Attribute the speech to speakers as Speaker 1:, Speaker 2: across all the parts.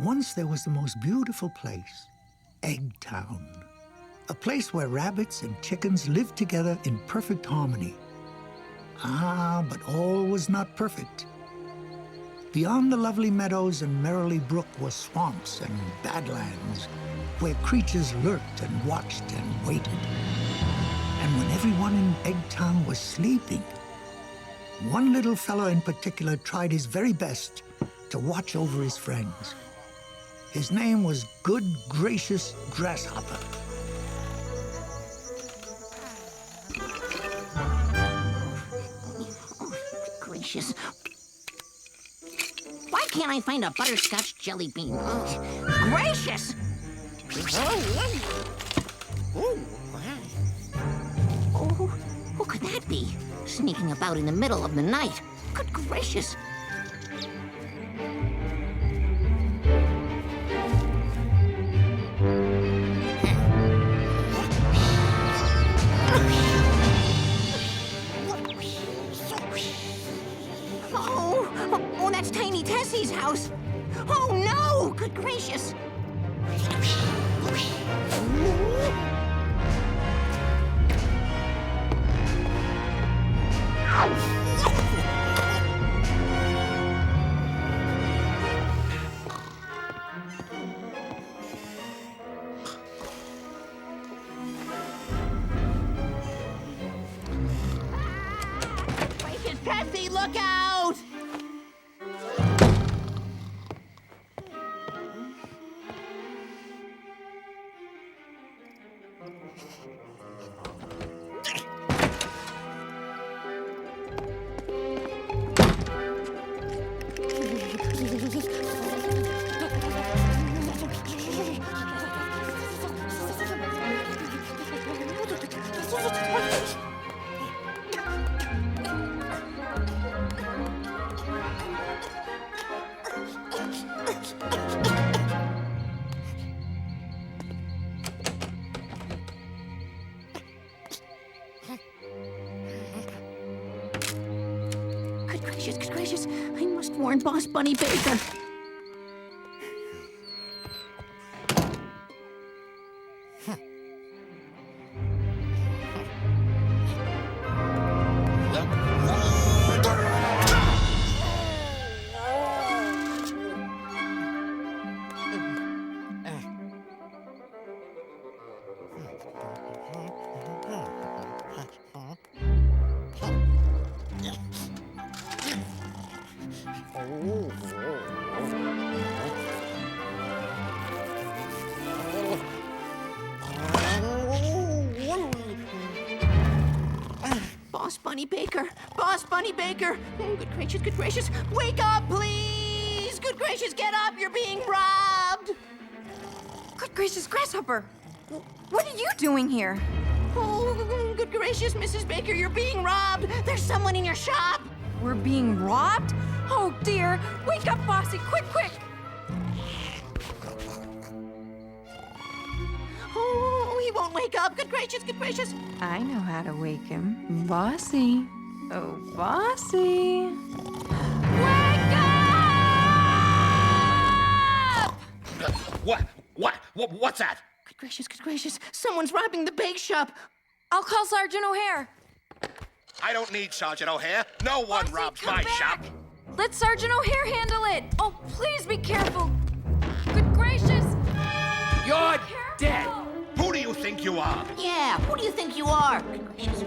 Speaker 1: Once there was the most beautiful place, Eggtown. A place where rabbits and chickens lived together in perfect harmony. Ah, but all was not perfect. Beyond the lovely meadows and Merrily Brook were swamps and badlands, where creatures lurked and watched and waited. And when everyone in Eggtown was sleeping, one little fellow in particular tried his very best to watch over his friends. His name was Good Gracious Grasshopper.
Speaker 2: Gracious. Why can't I find a butterscotch jelly bean? Gracious! Oh, who could that be? Sneaking about in the middle of the night. Good gracious. Oh, that's Tiny Tessie's house. Oh, no! Good gracious. Gracious Tessie, look out! Good gracious, I must warn Boss Bunny Baker. Boss Bunny Baker! Boss Bunny Baker! Oh, good gracious, wake up, please! Good gracious, get up! You're being robbed!
Speaker 3: Good gracious, Grasshopper! What are you doing here?
Speaker 2: Oh, good gracious, Mrs. Baker, you're being robbed! There's someone in your shop!
Speaker 3: We're being robbed? Oh, dear! Wake up, Bossy! Quick!
Speaker 2: Oh, he won't wake up! Good gracious!
Speaker 3: I know how to wake him. Bossy. Oh, Bossy. Wake up!
Speaker 4: What's that?
Speaker 2: Good gracious, someone's robbing the bake shop!
Speaker 3: I'll call Sergeant O'Hare.
Speaker 4: I don't need Sergeant O'Hare. No one
Speaker 3: Bossy,
Speaker 4: robs
Speaker 3: come
Speaker 4: my
Speaker 3: back.
Speaker 4: shop.
Speaker 3: Let Sergeant O'Hare handle it. Oh, please be careful. Good gracious.
Speaker 4: You're
Speaker 3: Be careful.
Speaker 4: dead. Who do you think you are?
Speaker 2: Yeah, who do you think you are? Good gracious.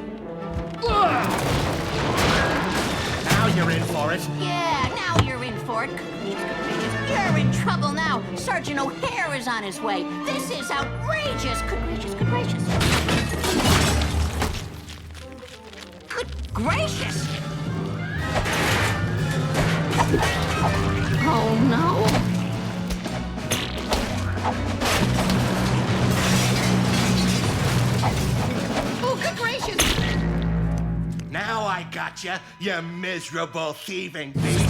Speaker 4: Now you're in for it.
Speaker 2: Yeah, now you're in for it. Good gracious. You're in trouble now. Sergeant O'Hare is on his way. This is outrageous. Good gracious. Good gracious. Oh, no. Oh, good gracious.
Speaker 4: Now I gotcha, you miserable thieving beast.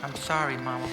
Speaker 5: I'm sorry, Mama.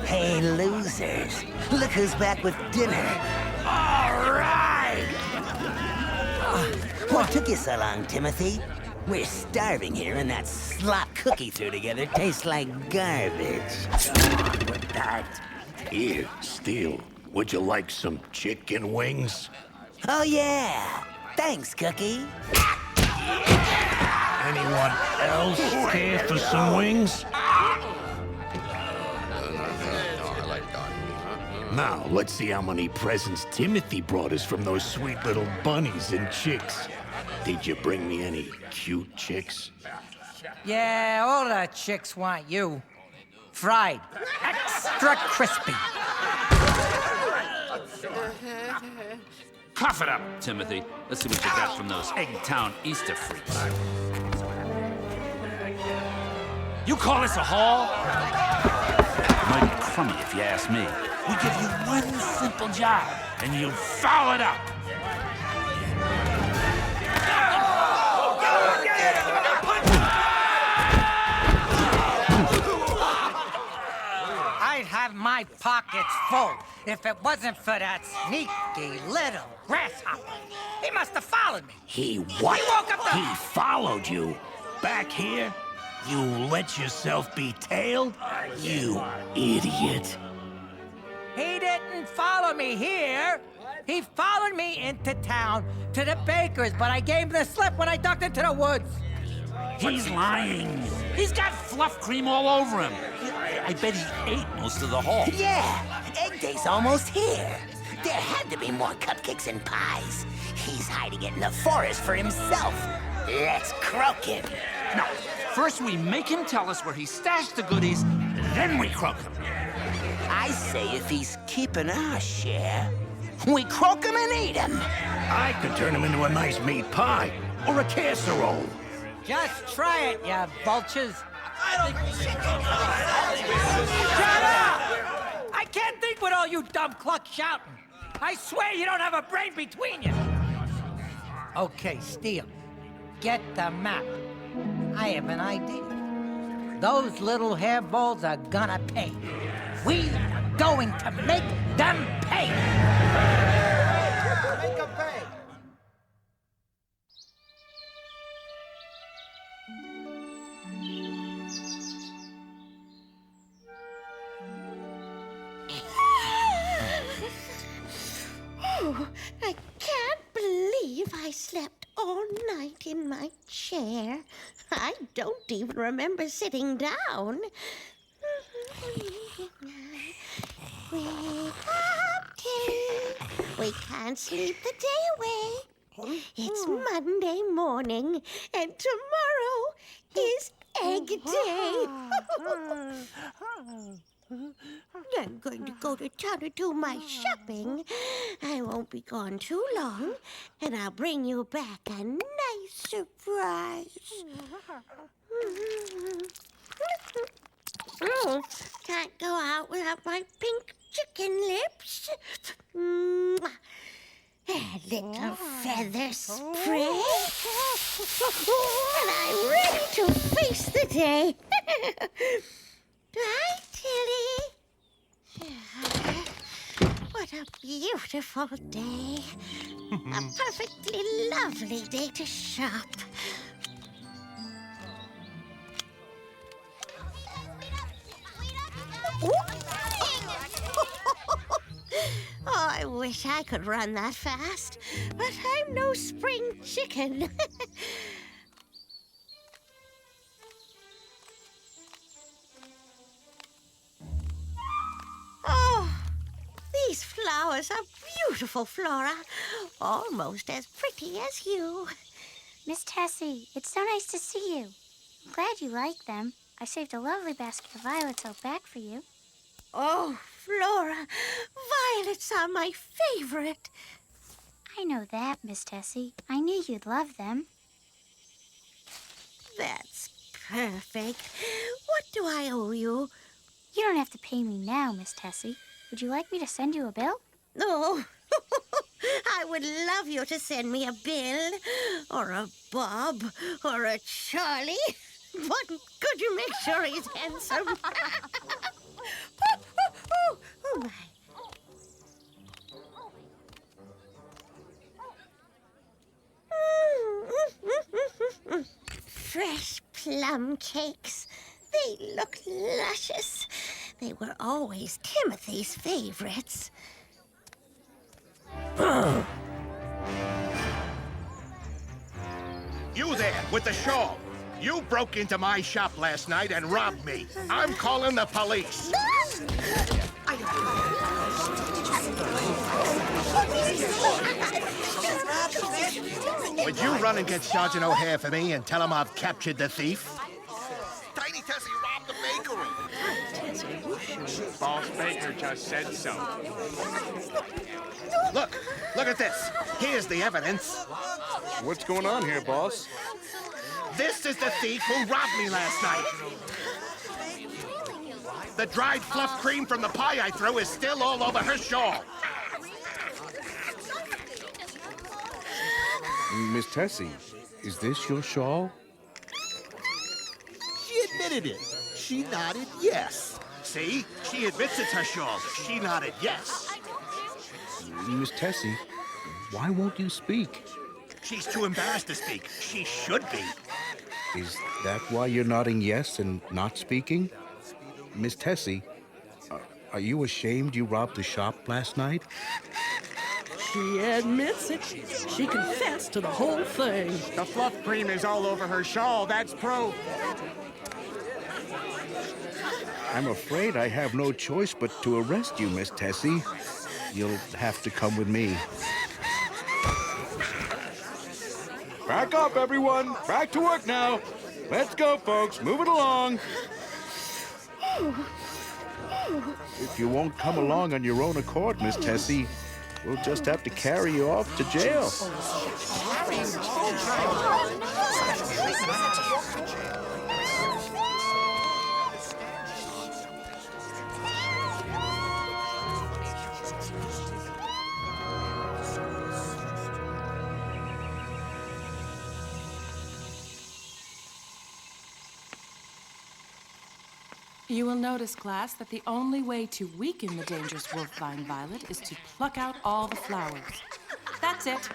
Speaker 6: Hey, losers. Look who's back with dinner. All right! What took you so long, Timothy? We're starving here, and that slop cookie threw together tastes like garbage.
Speaker 7: With that. Here, Steele. Would you like some chicken wings?
Speaker 6: Oh, yeah. Thanks, Cookie.
Speaker 7: Anyone else care for some wings? Now, let's see how many presents Timothy brought us from those sweet little bunnies and chicks. Did you bring me any cute chicks?
Speaker 5: Yeah, all the chicks want you. Fried. Extra crispy.
Speaker 8: Cough it up, Timothy. Let's see what you got from those Eggtown Easter freaks. You call this a haul? Mighty crummy, if you ask me. We give you one simple job, and you foul it up.
Speaker 5: I'd have my pockets full if it wasn't for that sneaky little grasshopper. He must have followed me.
Speaker 7: He what?
Speaker 5: He woke up the...
Speaker 7: He followed you? Back here? You let yourself be tailed? You idiot.
Speaker 5: He didn't follow me here. He followed me into town to the baker's, but I gave him the slip when I ducked into the woods.
Speaker 8: He's lying. He's got fluff cream all over him. I bet he ate most of the haul.
Speaker 6: Yeah, Egg Day's almost here. There had to be more cupcakes and pies. He's hiding it in the forest for himself. Let's croak him.
Speaker 8: No, first we make him tell us where he stashed the goodies, then we croak him.
Speaker 6: I say if he's keeping our share, we croak him and eat him.
Speaker 7: I could turn him into a nice meat pie or a casserole.
Speaker 5: Just try it, you vultures. Shut up! I can't think with all you dumb clucks shouting. I swear you don't have a brain between you. Okay, Steele, get the map. I have an idea. Those little hairballs are gonna pay. We are going to make them pay. Make them pay.
Speaker 2: Oh, I can't believe I slept all night in my chair. I don't even remember sitting down. Wake up, Tilly. We can't sleep the day away. It's Monday morning, and tomorrow is Egg Day. I'm going to go to town to do my shopping. I won't be gone too long, and I'll bring you back a nice surprise. Oh, can't go out without my pink chicken lips. A little feather spray. And I'm ready to face the day. Hi, Tilly. What a beautiful day. A perfectly lovely day to shop. wish I could run that fast, but I'm no spring chicken. Oh, these flowers are beautiful, Flora. Almost as pretty as you.
Speaker 9: Miss Tessie, it's so nice to see you. I'm glad you like them. I saved a lovely basket of violets out back for you.
Speaker 2: Oh, Flora, violets are my favorite.
Speaker 9: I know that, Miss Tessie. I knew you'd love them.
Speaker 2: That's perfect. What do I owe you?
Speaker 9: You don't have to pay me now, Miss Tessie. Would you like me to send you a bill?
Speaker 2: Oh, I would love you to send me a Bill, or a Bob, or a Charlie. But could you make sure he's handsome? Oh, my. Fresh plum cakes. They look luscious. They were always Timothy's favorites.
Speaker 4: You there with the shawl. You broke into my shop last night and robbed me. I'm calling the police. Would you run and get Sergeant O'Hare for me and tell him I've captured the thief?
Speaker 10: Tiny Tessie robbed the bakery.
Speaker 11: Boss Baker just said so.
Speaker 4: Look at this. Here's the evidence.
Speaker 11: What's going on here, boss?
Speaker 4: This is the thief who robbed me last night. The dried fluff cream from the pie I threw is still all over her shawl.
Speaker 11: Miss Tessie, is this your shawl?
Speaker 10: She admitted it. She nodded yes.
Speaker 4: See? She admits it's her shawl. She nodded yes.
Speaker 11: Miss Tessie, why won't you speak?
Speaker 4: She's too embarrassed to speak. She should be.
Speaker 11: Is that why you're nodding yes and not speaking? Miss Tessie, are you ashamed you robbed the shop last night?
Speaker 12: She admits it. She confessed to the whole thing.
Speaker 11: The fluff cream is all over her shawl. That's proof.
Speaker 7: I'm afraid I have no choice but to arrest you, Miss Tessie. You'll have to come with me.
Speaker 11: Back up, everyone. Back to work now. Let's go, folks. Move it along.
Speaker 7: If you won't come along on your own accord, Miss Tessie, we'll just have to carry you off to jail.
Speaker 13: You will notice, class, that the only way to weaken the dangerous wolfvine violet is to pluck out all the flowers. That's it.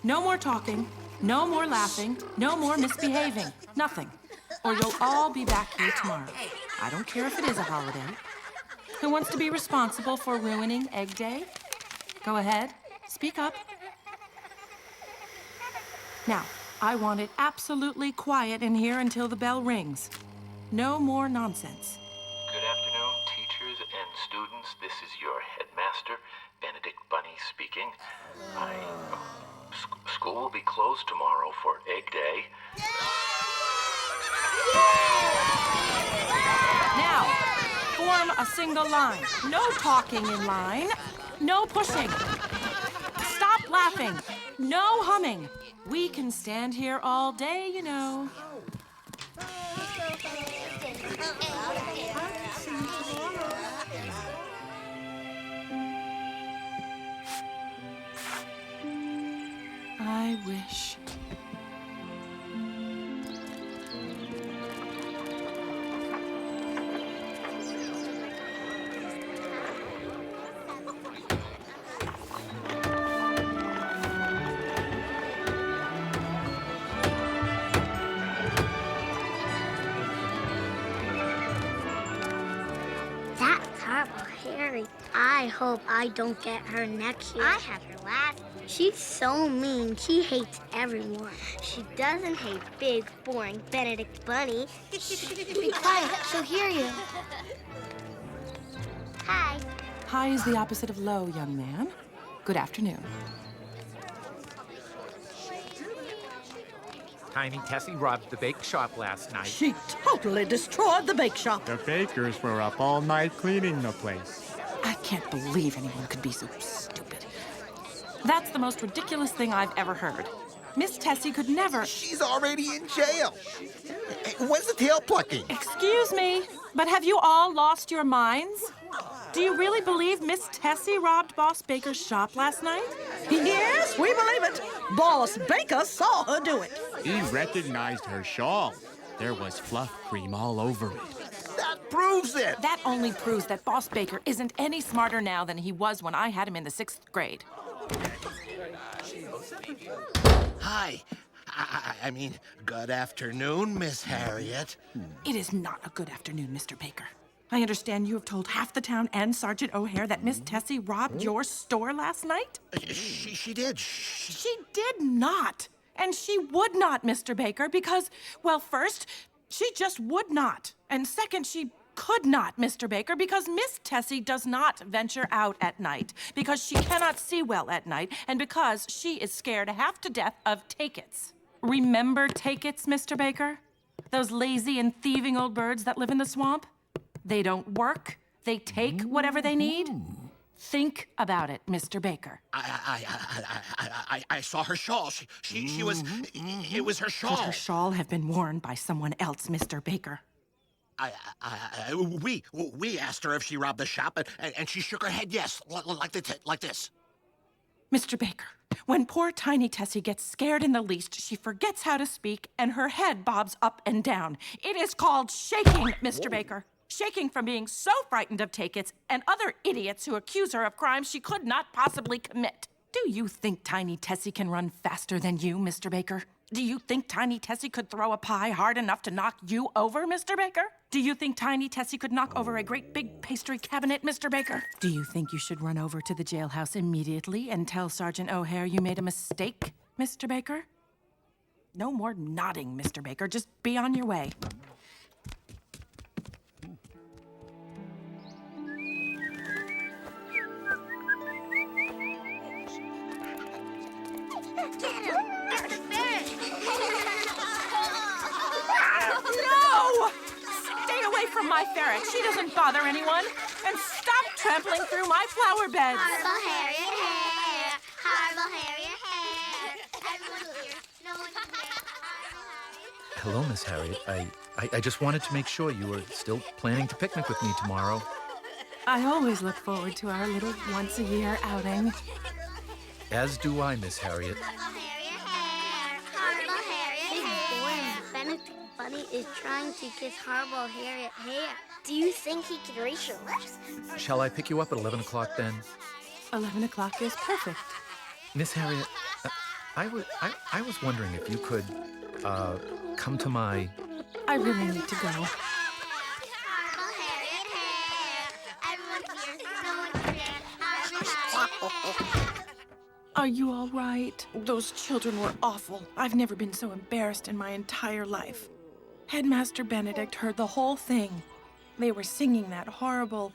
Speaker 13: No more talking, no more laughing, no more misbehaving. Nothing. Or you'll all be back here tomorrow. I don't care if it is a holiday. Who wants to be responsible for ruining Egg Day? Go ahead. Speak up. Now, I want it absolutely quiet in here until the bell rings. No more nonsense.
Speaker 14: Good afternoon, teachers and students. This is your headmaster, Benedict Bunny speaking. School will be closed tomorrow for Egg Day.
Speaker 13: Now, form a single line. No talking in line. No pushing. Stop laughing. No humming. We can stand here all day, you know. I wish.
Speaker 15: I hope I don't get her next year. I have her last. She's so mean. She hates everyone. She doesn't hate big, boring Benedict Bunny. Be quiet. She'll hear you. Hi.
Speaker 13: High is the opposite of low, young man. Good afternoon.
Speaker 16: Tiny Tessie robbed the bake shop last night.
Speaker 12: She totally destroyed the bake shop.
Speaker 17: The bakers were up all night cleaning the place.
Speaker 13: I can't believe anyone could be so stupid. That's the most ridiculous thing I've ever heard. Miss Tessie could never...
Speaker 10: She's already in jail. Hey, when's the tail plucking?
Speaker 13: Excuse me, but have you all lost your minds? Do you really believe Miss Tessie robbed Boss Baker's shop last night?
Speaker 12: Yes, we believe it. Boss Baker saw her do it.
Speaker 17: He recognized her shawl. There was fluff cream all over it.
Speaker 10: That proves it.
Speaker 13: That only proves that Boss Baker isn't any smarter now than he was when I had him in the 6th grade.
Speaker 4: Hi. I mean, good afternoon, Miss Harriet.
Speaker 13: It is not a good afternoon, Mr. Baker. I understand you have told half the town and Sergeant O'Hare that Miss Tessie robbed your store last night?
Speaker 4: She did.
Speaker 13: She did not. And she would not, Mr. Baker, because, well, first, she just would not. And second, she could not, Mr. Baker, because Miss Tessie does not venture out at night, because she cannot see well at night, and because she is scared half to death of take-its. Remember take-its, Mr. Baker? Those lazy and thieving old birds that live in the swamp? They don't work. They take whatever they need. Think about it, Mr. Baker.
Speaker 4: I saw her shawl. She was... It was her shawl.
Speaker 13: Could her shawl have been worn by someone else, Mr. Baker?
Speaker 4: We asked her if she robbed the shop, and she shook her head yes, like this.
Speaker 13: Mr. Baker, when poor tiny Tessie gets scared in the least, she forgets how to speak, and her head bobs up and down. It is called shaking, Mr. Baker. Shaking from being so frightened of take-its and other idiots who accuse her of crimes she could not possibly commit. Do you think Tiny Tessie can run faster than you, Mr. Baker? Do you think Tiny Tessie could throw a pie hard enough to knock you over, Mr. Baker? Do you think Tiny Tessie could knock over a great big pastry cabinet, Mr. Baker? Do you think you should run over to the jailhouse immediately and tell Sergeant O'Hare you made a mistake, Mr. Baker? No more nodding, Mr. Baker. Just be on your way. No! Stay away from my ferret. She doesn't bother anyone. And stop trampling through my flower beds.
Speaker 15: Horrible Harriet Hare. Horrible Harriet Hare. Everyone here. No one here.
Speaker 14: Hello, Miss Harriet. I just wanted to make sure you were still planning to picnic with me tomorrow.
Speaker 13: I always look forward to our little once-a-year outing.
Speaker 14: As do I, Miss Harriet.
Speaker 15: Horrible Harriet Hare. Benedict Bunny is trying to kiss Horrible Harriet Hare. Do you think he can reach your lips?
Speaker 14: Shall I pick you up at 11 o'clock then?
Speaker 13: 11 o'clock is perfect.
Speaker 14: Miss Harriet, I was wondering if you could, come to my...
Speaker 13: I really need to go.
Speaker 15: Horrible Harriet Hare. Everyone here. No one here. Horrible Harriet Hare.
Speaker 13: Are you all right? Those children were awful. I've never been so embarrassed in my entire life. Headmaster Benedict heard the whole thing. They were singing that horrible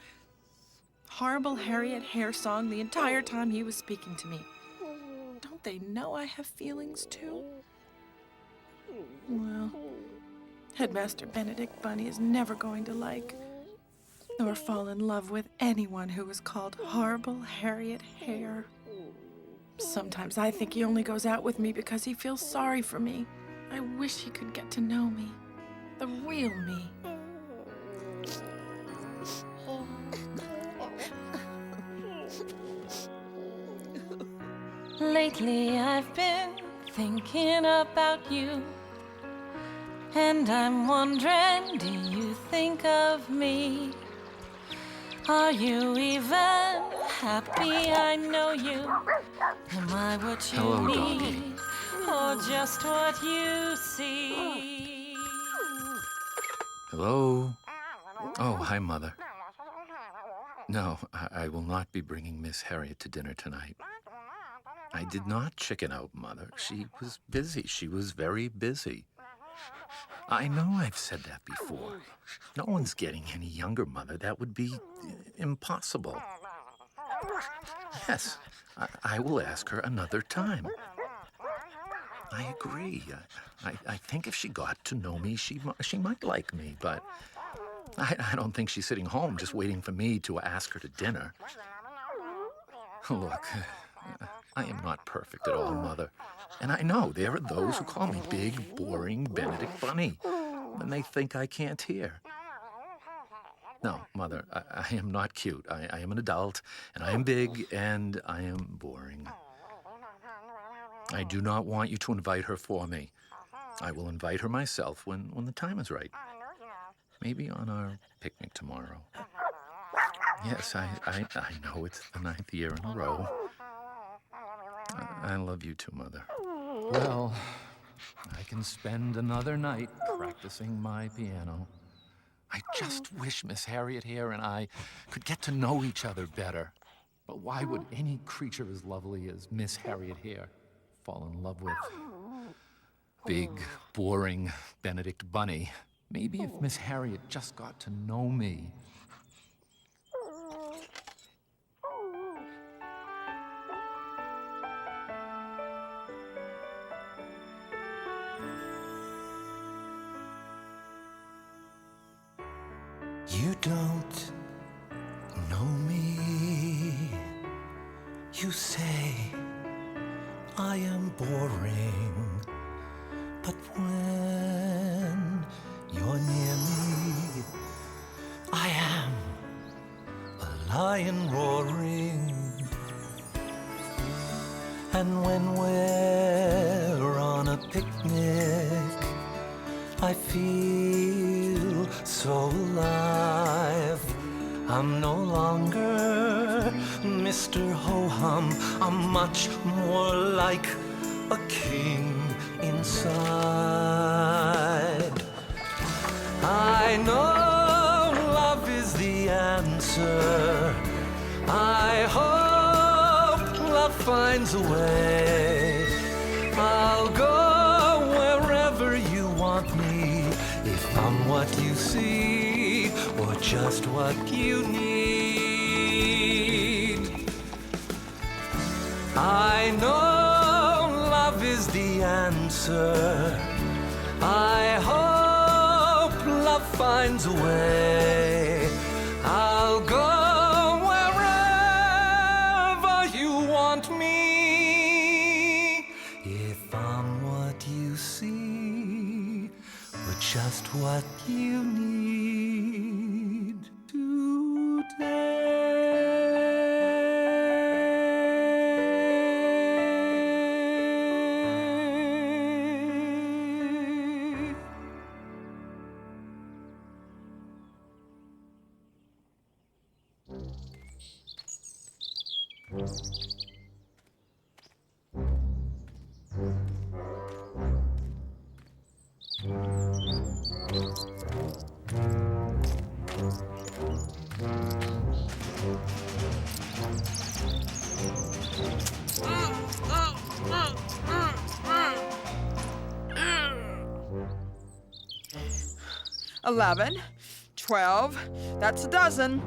Speaker 13: Harriet Hare song the entire time he was speaking to me. Don't they know I have feelings too? Well, Headmaster Benedict Bunny is never going to like or fall in love with anyone who is called Horrible Harriet Hare. Sometimes I think he only goes out with me because he feels sorry for me. I wish he could get to know me. The real me. Lately I've been thinking about you, and I'm wondering, do you think of me? Are you even happy? I know you. Am I what you
Speaker 14: Hello,
Speaker 13: need, or just what you see?
Speaker 14: Hello? Oh, hi, Mother. No, I will not be bringing Miss Harriet to dinner tonight. I did not chicken out, Mother. She was busy. She was very busy. I know I've said that before. No one's getting any younger, Mother. That would be impossible. Yes, I will ask her another time. I agree. I think if she got to know me, she might like me, but I don't think she's sitting home just waiting for me to ask her to dinner. Look, I am not perfect at all, Mother. And I know there are those who call me big, boring Benedict Bunny when they think I can't hear. No, Mother, I am not cute. I am an adult, and I am big, and I am boring. I do not want you to invite her for me. I will invite her myself when the time is right. Maybe on our picnic tomorrow. Yes, I know it's the 9th year in a row. I love you too, Mother. Well, I can spend another night practicing my piano. I just wish Miss Harriet here and I could get to know each other better. But why would any creature as lovely as Miss Harriet here fall in love with big, boring Benedict Bunny? Maybe if Miss Harriet just got to know me.
Speaker 18: You don't know me. You say I am boring, but when you're near me, I am a lion roaring. And when we're on a picnic, I feel so alive. I'm no longer Mr. Ho-Hum. I'm much more like a king inside. I know love is the answer. I hope love finds a way. I'll go wherever you want me, if I'm what you see, or just what you need. I know love is the answer. I hope love finds a way. I'll go wherever you want me, if I'm what you see, or just what you need today.
Speaker 19: $11, $12, that's a dozen.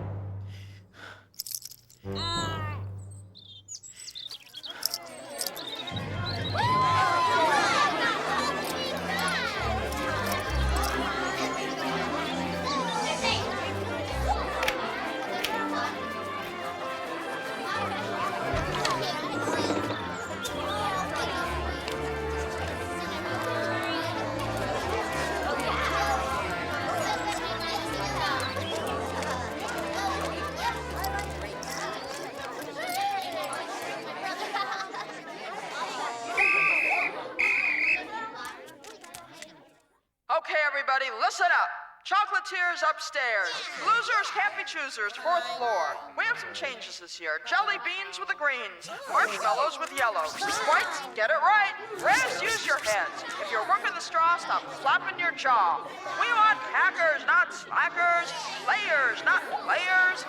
Speaker 19: Okay, everybody, listen up. Chocolatiers upstairs. Losers can't be choosers, 4th floor. We have some changes this year. Jelly beans with the greens. Marshmallows with yellows. Whites, get it right. Reds, use your heads. If you're working the straw, stop flapping your jaw. We want packers, not slackers. Players, not players.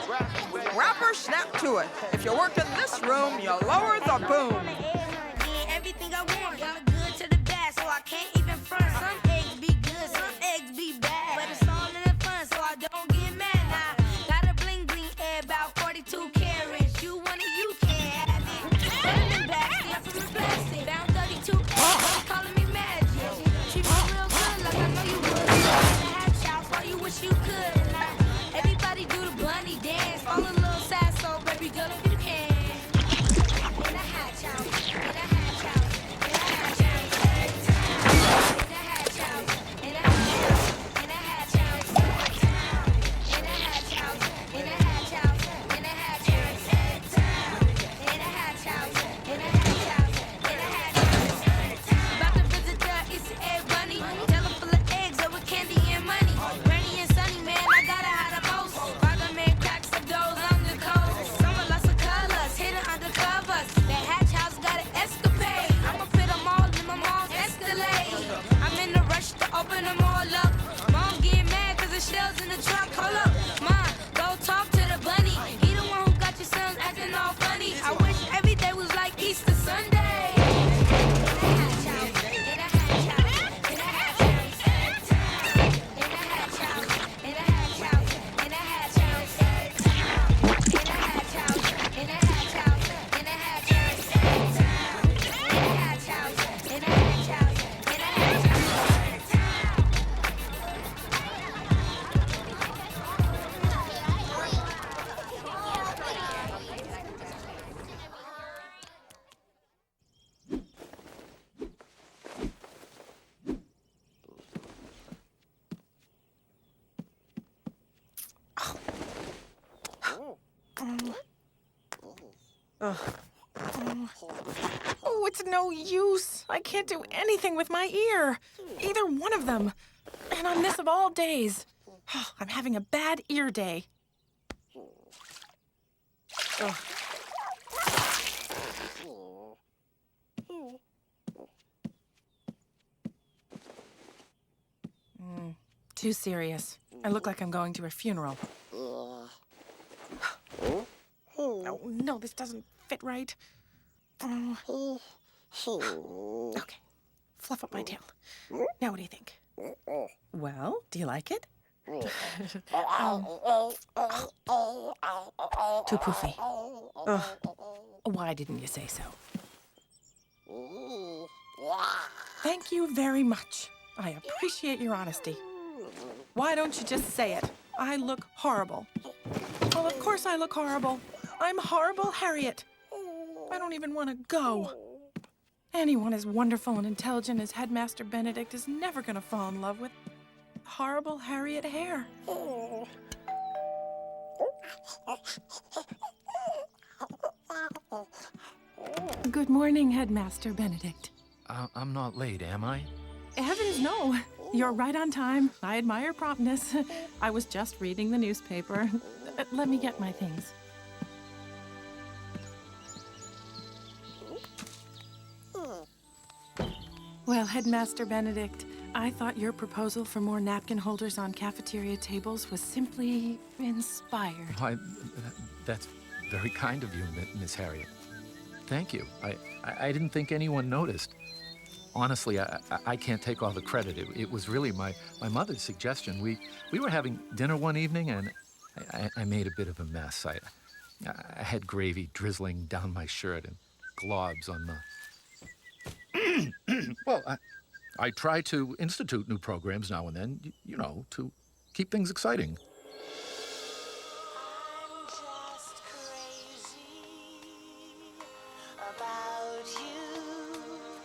Speaker 19: Rapper, snap to it. If you work in this room, you lower the boom.
Speaker 20: Everything I want, from the good to the bad, so I can't even front. Some eggs be good, some eggs be bad, but it's all in the fun, so I don't get mad. Now, got a bling bling air, about 42 carats. You want it, you can't have it. Put it back, see, I'm from the plastic. Bound 32 eggs, calling me magic. Treat me real good, like I know you would. The hatch house, why you wish you could. Now, everybody do the bunny dance, all a little sasso, baby girl, if you can. In the hatch house, in the hatch house, in the hatch house, in the hatch house, in the hatch house, in the hatch house, in the hatch house, in the hatch house, in the hatch house, in the hatch house, in the hatch house. About to visit the Easter egg bunny, jello full of eggs over candy and money. Rainy and sunny, man, I gotta hide the most. Spider-Man cracks the doors on the coast. Summer lots of colors, hidden under covers. That hatch house got an escapade. I'ma fit them all in my mom's Escalade. I'm in a rush to open them all up. Mom getting mad cause the shells in the trunk. Hold up, Mom, go talk to the bunny. He the one who got your sons acting all funny. I wish every day was like Easter Sunday.
Speaker 13: Oh, it's no use. I can't do anything with my ear. Either one of them. And on this of all days. I'm having a bad ear day. Ugh. Too serious. I look like I'm going to a funeral. Oh, no, this doesn't fit right. Okay. Fluff up my tail. Now what do you think? Well, do you like it? Too poofy. Ugh. Why didn't you say so? Thank you very much. I appreciate your honesty. Why don't you just say it? I look horrible. Well, of course I look horrible. I'm horrible Harriet. I don't even want to go. Anyone as wonderful and intelligent as Headmaster Benedict is never going to fall in love with horrible Harriet Hare. Good morning, Headmaster Benedict.
Speaker 14: I'm not late, am I?
Speaker 13: Heavens, no. You're right on time. I admire promptness. I was just reading the newspaper. Let me get my things. Well, Headmaster Benedict, I thought your proposal for more napkin holders on cafeteria tables was simply inspired.
Speaker 14: Why, that's very kind of you, Miss Harriet. Thank you. I didn't think anyone noticed. Honestly, I can't take all the credit. It was really my mother's suggestion. We were having dinner one evening, and I made a bit of a mess. I had gravy drizzling down my shirt and globs on the... Well, I try to institute new programs now and then, you know, to keep things exciting.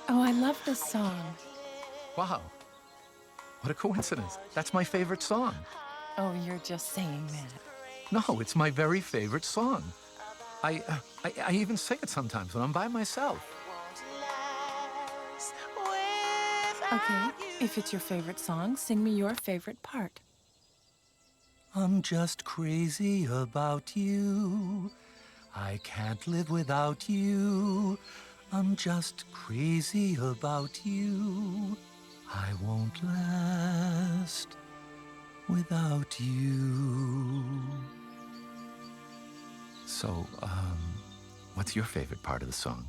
Speaker 13: Oh, I love this song.
Speaker 14: Wow. What a coincidence. That's my favorite song.
Speaker 13: Oh, you're just saying that.
Speaker 14: No, it's my very favorite song. I even sing it sometimes when I'm by myself.
Speaker 13: Okay, if it's your favorite song, sing me your favorite part.
Speaker 18: I'm just crazy about you. I can't live without you. I'm just crazy about you. I won't last without you.
Speaker 14: So, what's your favorite part of the song?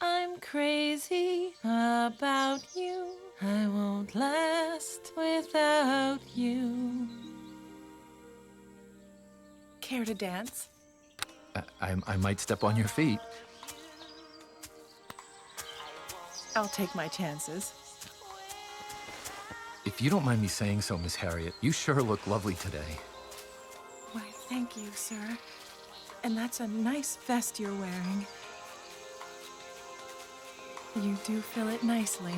Speaker 13: I'm crazy about you. I won't last without you. Care to dance?
Speaker 14: I might step on your feet.
Speaker 13: I'll take my chances.
Speaker 14: If you don't mind me saying so, Miss Harriet, you sure look lovely today.
Speaker 13: Why, thank you, sir. And that's a nice vest you're wearing. You do fill it nicely.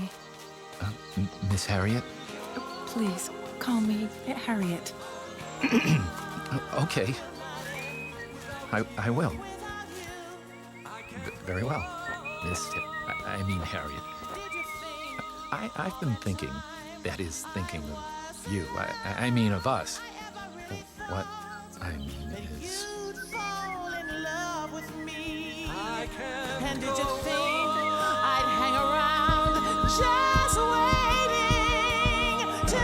Speaker 14: Miss Harriet?
Speaker 13: Please, call me Harriet.
Speaker 14: Okay. I will. Very well, I mean Harriet. I've been thinking, that is, thinking of you. I mean of us. What I mean is...
Speaker 20: And did you think I'd hang around just waiting to...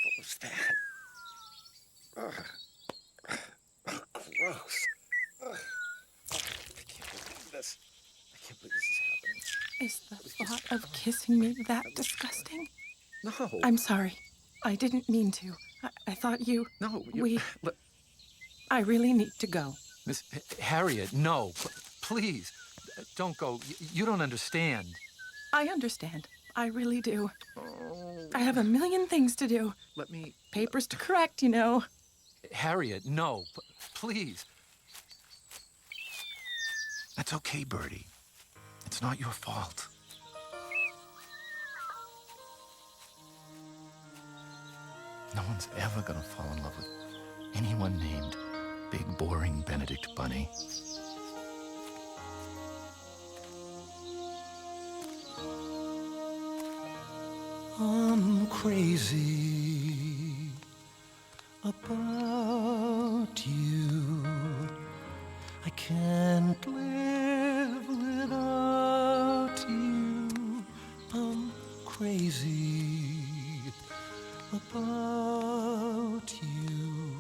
Speaker 4: What was that? Gross. I can't believe this. I can't believe this is happening.
Speaker 13: Is the thought of kissing me that disgusting?
Speaker 14: No.
Speaker 13: I'm sorry. I didn't mean to. I thought you...
Speaker 14: No,
Speaker 13: I really need to go.
Speaker 14: Miss Harriet, no. Please, don't go. You don't understand.
Speaker 13: I understand. I really do. I have a million things to do.
Speaker 14: Let me...
Speaker 13: Papers to correct, you know.
Speaker 14: Harriet, no. Please. That's okay, Bertie. It's not your fault. No one's ever gonna fall in love with anyone named Big Boring Benedict Bunny.
Speaker 18: I'm crazy about you. I can't live without you. I'm crazy about you.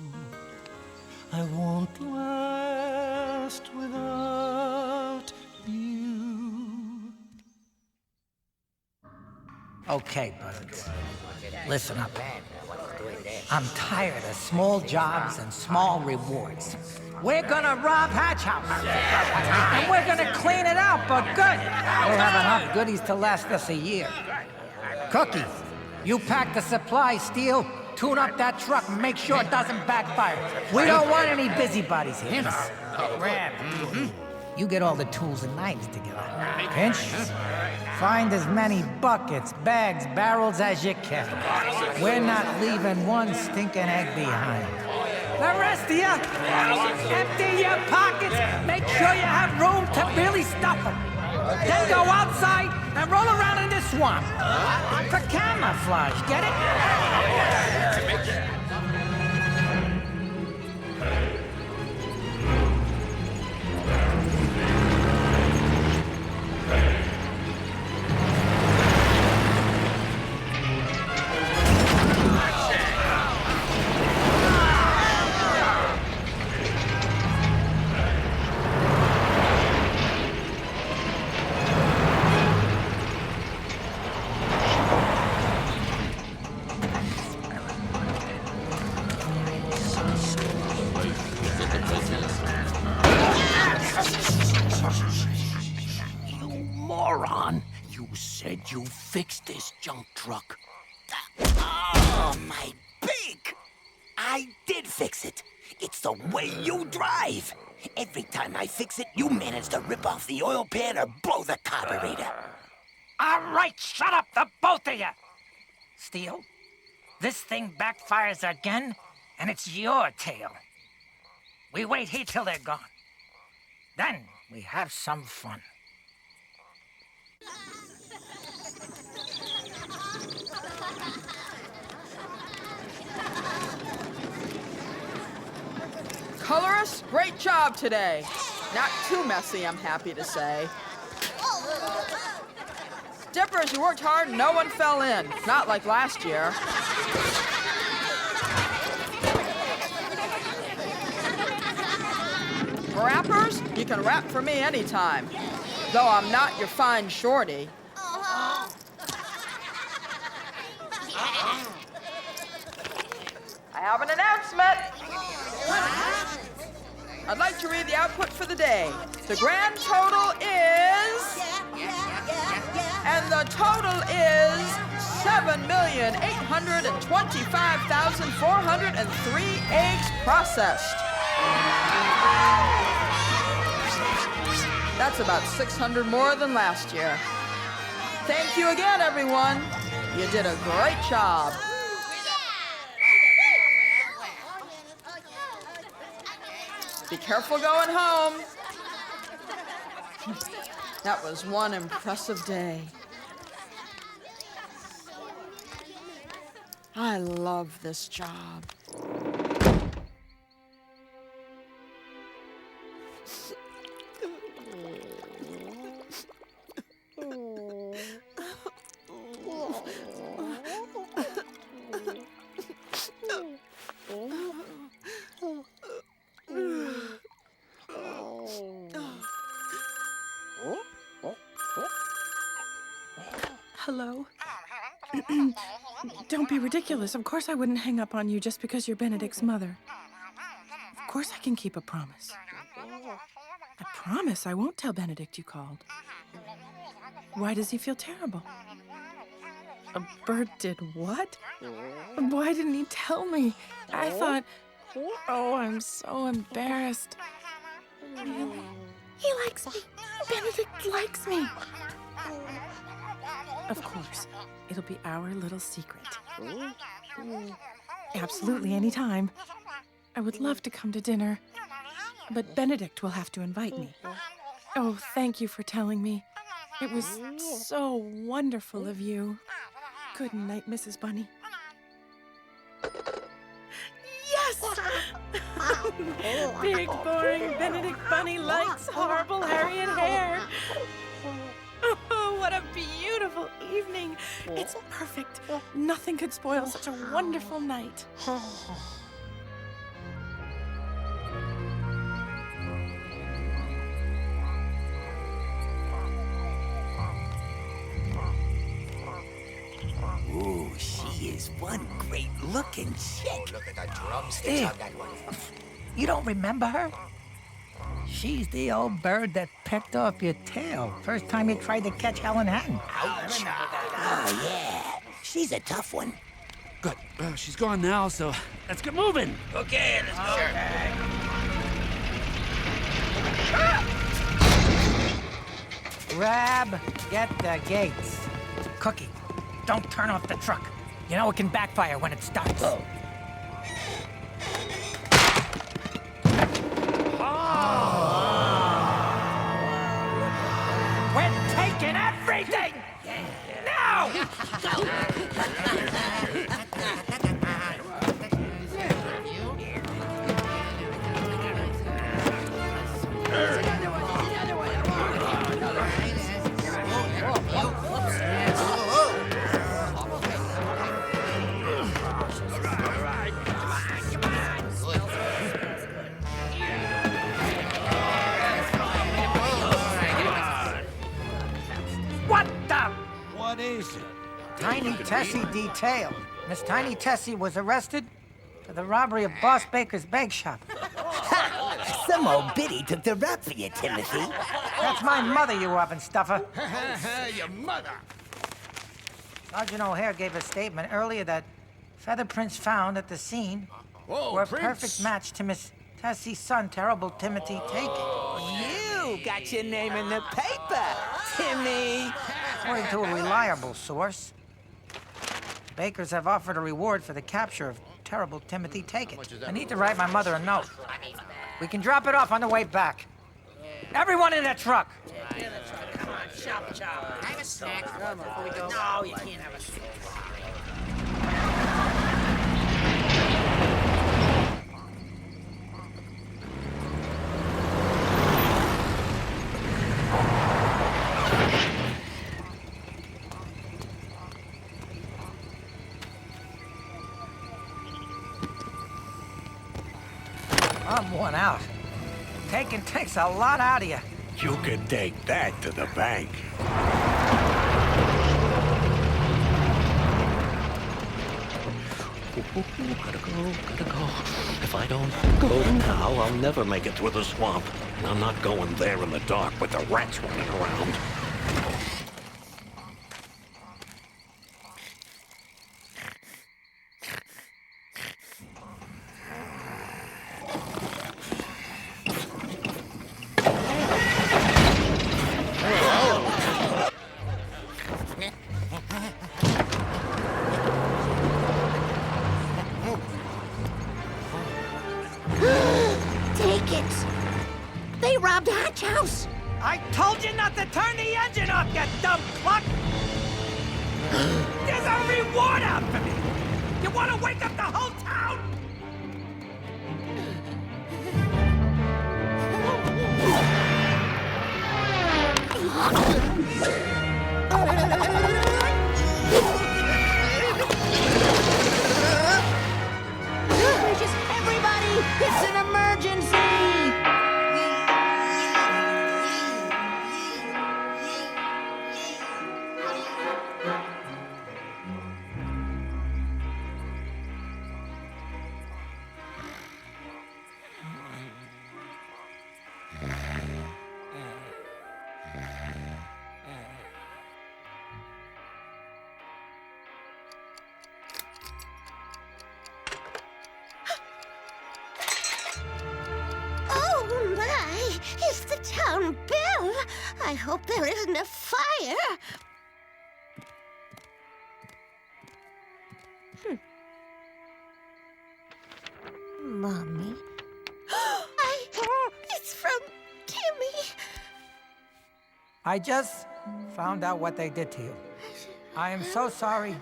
Speaker 18: I won't last without you.
Speaker 5: Okay, birds. Listen up. I'm tired of small jobs and small rewards. We're gonna rob Hatch House. And we're gonna clean it out, but good. We'll have enough goodies to last us a year. Cookie, you pack the supplies, Steel. Tune up that truck and make sure it doesn't backfire. We don't want any busybodies here. Grab. You get all the tools and knives together. Pinch. Find as many buckets, bags, barrels as you can. We're not leaving one stinking egg behind. The rest of you, empty your pockets. Make sure you have room to really stuff them. Then go outside and roll around in this swamp. For camouflage, get it?
Speaker 7: Moron! You said you fixed this junk truck.
Speaker 6: Oh, my beak! I did fix it. It's the way you drive. Every time I fix it, you manage to rip off the oil pan or blow the carburetor.
Speaker 5: All right, shut up, the both of you. Steel, this thing backfires again, and it's your tail. We wait here till they're gone. Then we have some fun.
Speaker 19: Colorist, great job today. Not too messy, I'm happy to say. Dippers, you worked hard and no one fell in. Not like last year. For rappers, you can rap for me anytime. Though I'm not your fine shorty. I have an announcement. I'd like to read the output for the day. The grand total is... And the total is 7,825,403 eggs processed. That's about 600 more than last year. Thank you again, everyone. You did a great job. Be careful going home. That was one impressive day. I love this job.
Speaker 13: Hello? Don't be ridiculous. Of course I wouldn't hang up on you just because you're Benedict's mother. Of course I can keep a promise. I promise I won't tell Benedict you called. Why does he feel terrible? A bird did what? Why didn't he tell me? I thought... Oh, I'm so embarrassed. Really? He likes me. Benedict likes me. Of course, it'll be our little secret. Absolutely, any time. I would love to come to dinner, but Benedict will have to invite me. Oh, thank you for telling me. It was so wonderful of you. Good night, Mrs. Bunny. Yes! Big, boring Benedict Bunny likes horrible Harriet Hare. Oh, what a beautiful evening. It's perfect. Nothing could spoil such a wonderful night.
Speaker 6: Ooh, she is one great-looking chick.
Speaker 5: Look at the drumsticks on that one. You don't remember her? She's the old bird that pecked off your tail first time you tried to catch Helen Hatton.
Speaker 6: Ouch. Oh, yeah. She's a tough one.
Speaker 8: Good. She's gone now, so let's get moving.
Speaker 5: Okay, let's go. Rab, get the gates. Cookie, don't turn off the truck. You know it can backfire when it starts. Oh. We're taking everything! Now! What is it? Tiny Tessie detailed. Miss Tiny Tessie was arrested for the robbery of Boss Baker's bake shop.
Speaker 6: Some old biddy took the rap for you, Timothy.
Speaker 5: That's my mother, you oven stuffer.
Speaker 4: Your mother.
Speaker 5: Sergeant O'Hare gave a statement earlier that feather prints found at the scene were a perfect match to Miss Tessie's son, Terrible Timothy Taken.
Speaker 6: You got your name in the paper, Timmy.
Speaker 5: According to a reliable source, Bakers have offered a reward for the capture of Terrible Timothy Taken. I need to write my mother a note. We can drop it off on the way back. Everyone in that truck!
Speaker 12: Come on, chop, chop. Have a snack before we go. No, you can't have a snack.
Speaker 5: I'm worn out. Taking takes a lot out of you.
Speaker 7: You can take that to the bank.
Speaker 21: Gotta go. If I don't go now, I'll never make it through the swamp. And I'm not going there in the dark with the rats running around.
Speaker 2: Take it! They robbed Hatch House!
Speaker 5: I told you not to turn the engine off, you dumb cluck! There's a reward out for me! You want to wake up the whole town?
Speaker 2: Just everybody! It's an emergency! Oh my! It's the town bell! I hope there isn't a fire! Mommy? It's from Timmy!
Speaker 5: I just found out what they did to you. I am so sorry.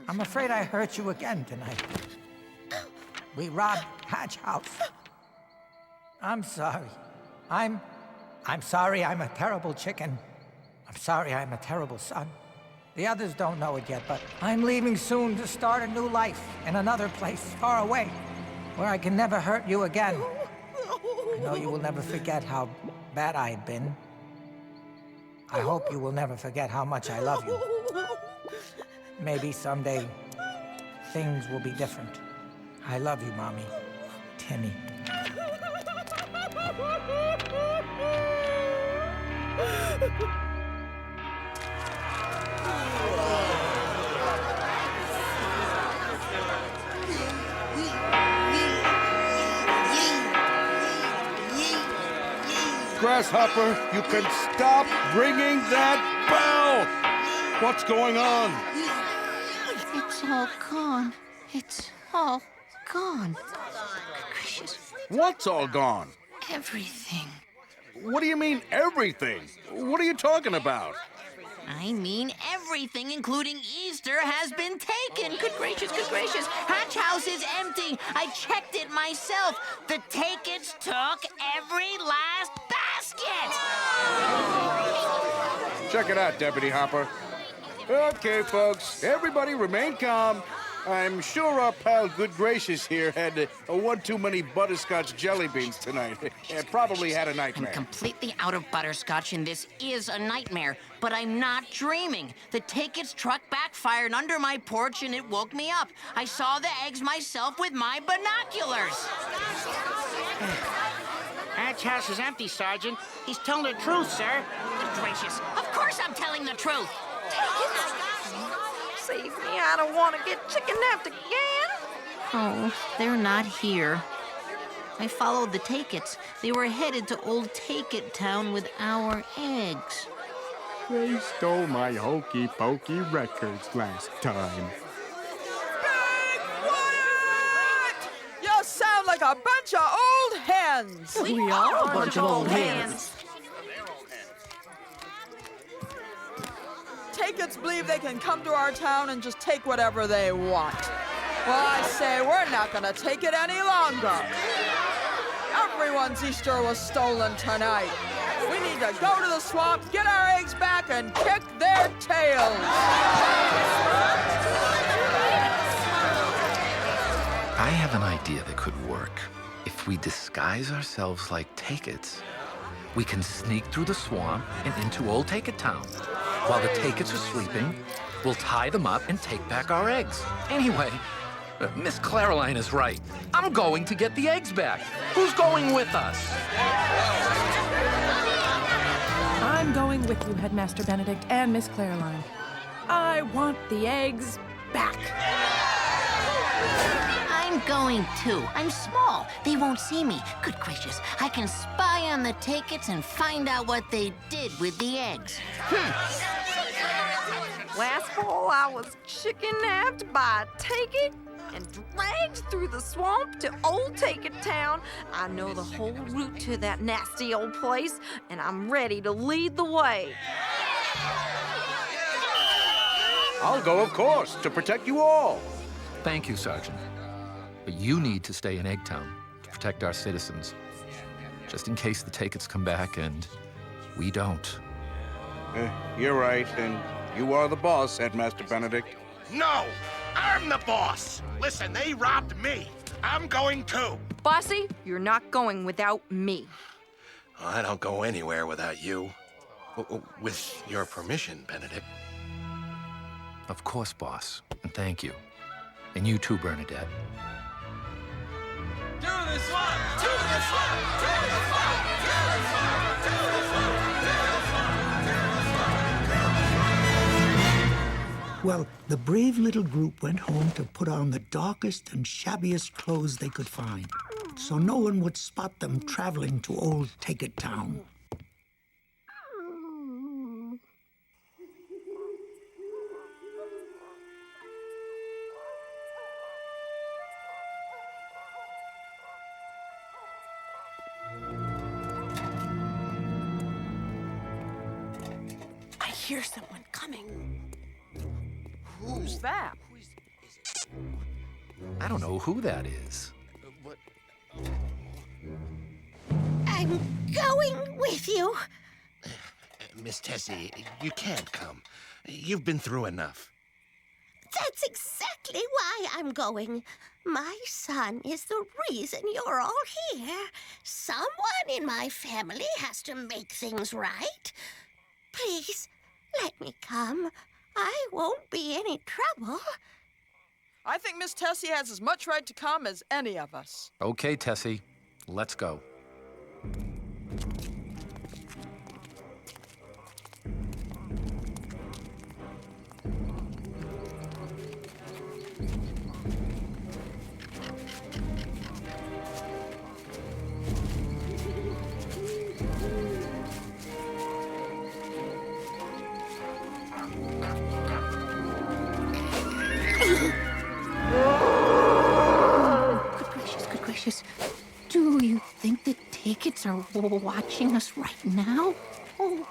Speaker 5: I'm afraid I hurt you again tonight. We robbed Hatch House. I'm sorry. I'm sorry I'm a terrible chicken. I'm sorry I'm a terrible son. The others don't know it yet, but I'm leaving soon to start a new life in another place far away, where I can never hurt you again. I know you will never forget how bad I've been. I hope you will never forget how much I love you. Maybe someday things will be different. I love you, Mommy. Timmy.
Speaker 11: Grasshopper, you can stop ringing that bell! What's going on?
Speaker 2: It's all gone. It's all gone.
Speaker 11: What's all gone?
Speaker 2: Everything.
Speaker 11: What do you mean, everything? What are you talking about?
Speaker 22: I mean, everything, including Easter, has been taken. Good gracious, good gracious. Hatch House is empty. I checked it myself. The take-its took every last basket.
Speaker 11: Check it out, Deputy Hopper. Okay, folks, everybody remain calm. I'm sure our pal Good Gracious here had one too many butterscotch jelly beans tonight. And probably had a nightmare.
Speaker 22: I'm completely out of butterscotch, and this is a nightmare. But I'm not dreaming. The take-its truck backfired under my porch, and it woke me up. I saw the eggs myself with my binoculars.
Speaker 23: Hatch House is empty, Sergeant. He's telling the truth, sir.
Speaker 22: Good gracious. Of course I'm telling the truth.
Speaker 13: Save me, I don't want to get chicken-napped again.
Speaker 22: Oh, they're not here. I followed the take-its. They were headed to Old Take-It Town with our eggs.
Speaker 17: They stole my hokey pokey records last time.
Speaker 19: You sound like a bunch of old hens!
Speaker 12: We are a bunch of old hens.
Speaker 19: Take-its believe they can come to our town and just take whatever they want. Well, I say we're not gonna take it any longer. Everyone's Easter was stolen tonight. We need to go to the swamp, get our eggs back, and kick their tails.
Speaker 14: I have an idea that could work. If If we disguise ourselves like Take-Its, we can sneak through the swamp and into Old Take-It Town. While the Take-Its are sleeping, we'll tie them up and take back our eggs. Anyway, Miss Claraline is right. I'm going to get the eggs back. Who's going with us?
Speaker 13: I'm going with you, Headmaster Benedict and Miss Claraline. I want the eggs back.
Speaker 22: I'm going too. I'm small. They won't see me. Good gracious, I can spy on the Take-Its and find out what they did with the eggs.
Speaker 1: Last fall, I was chicken-napped by a Take-It and dragged through the swamp to Old Take-It Town. I know the whole route to that nasty old place, and I'm ready to lead the way.
Speaker 11: I'll go, of course, to protect you all.
Speaker 14: Thank you, Sergeant. But you need to stay in Eggtown to protect our citizens. Just in case the Take-Its come back and we don't.
Speaker 11: You're right, and you are the boss, Headmaster Benedict.
Speaker 4: No! I'm the boss! Listen, they robbed me. I'm going too.
Speaker 1: Bossy, you're not going without me.
Speaker 4: I don't go anywhere without you. With your permission, Benedict.
Speaker 14: Of course, boss. And thank you. And you too, Bernadette.
Speaker 18: To the swamp! To the swamp! To the swamp! To the swamp! To the swamp! To the swamp!
Speaker 3: Well, the brave little group went home to put on the darkest and shabbiest clothes they could find, so no one would spot them traveling to Old Take-It Town.
Speaker 12: I hear someone coming.
Speaker 1: Who's that?
Speaker 14: I don't know who that is.
Speaker 2: I'm going with you.
Speaker 4: Miss Tessie, you can't come. You've been through enough.
Speaker 2: That's exactly why I'm going. My son is the reason you're all here. Someone in my family has to make things right. Please, let me come. I won't be any trouble.
Speaker 19: I think Miss Tessie has as much right to come as any of us.
Speaker 14: Okay, Tessie, let's go.
Speaker 22: Good gracious. Do you think the Take-Its are watching us right now? Oh.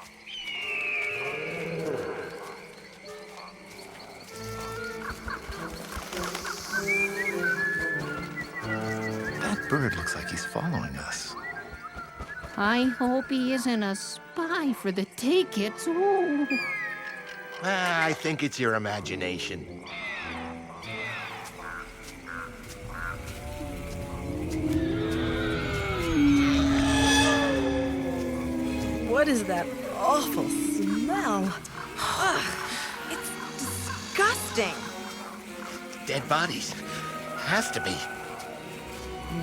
Speaker 14: That bird looks like he's following us.
Speaker 22: I hope he isn't a spy for the Take-Its. Oh.
Speaker 4: I think it's your imagination.
Speaker 1: What is that awful smell? Ugh, it's disgusting.
Speaker 4: Dead bodies. Has to be.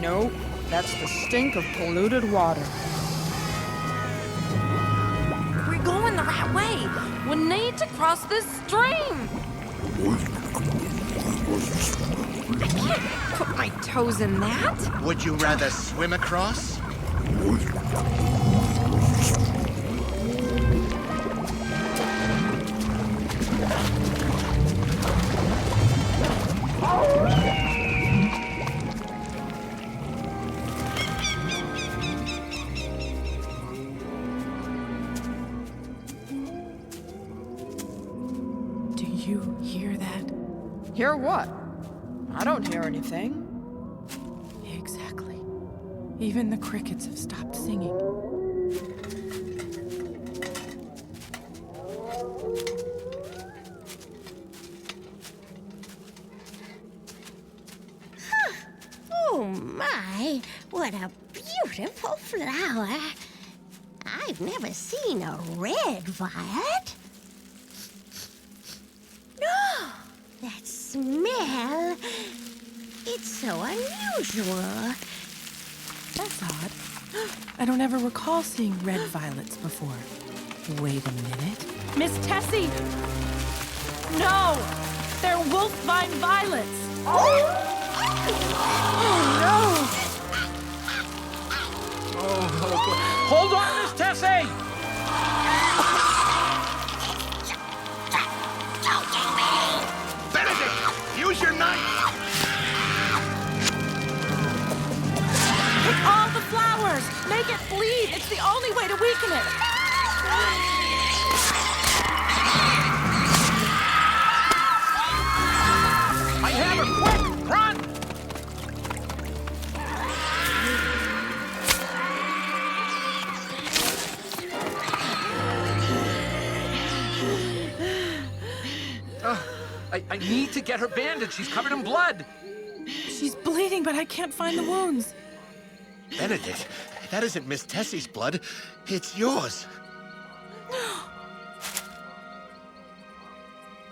Speaker 1: Nope, that's the stink of polluted water. We're going the right way. We need to cross this stream. I can't put my toes in that.
Speaker 4: Would you rather swim across?
Speaker 13: Do you hear that?
Speaker 1: Hear what? I don't hear anything.
Speaker 13: Exactly. Even the crickets have stopped singing.
Speaker 2: Oh, my. What what a beautiful flower. I've never seen a red violet. No, that smell. It's so unusual.
Speaker 13: That's odd. I don't ever recall seeing red violets before. Wait a minute. Miss Tessie! No! They're wolfvine violets!
Speaker 5: Oh, no!
Speaker 14: Oh, hold on, Miss Tessie!
Speaker 4: Benedict, use your knife!
Speaker 13: Take all the flowers! Make it bleed! It's the only way to weaken it!
Speaker 14: I have her! Quick! Run! I need to get her bandaged. She's covered in blood.
Speaker 13: She's bleeding, but I can't find the wounds.
Speaker 4: Benedict, that isn't Miss Tessie's blood. It's yours.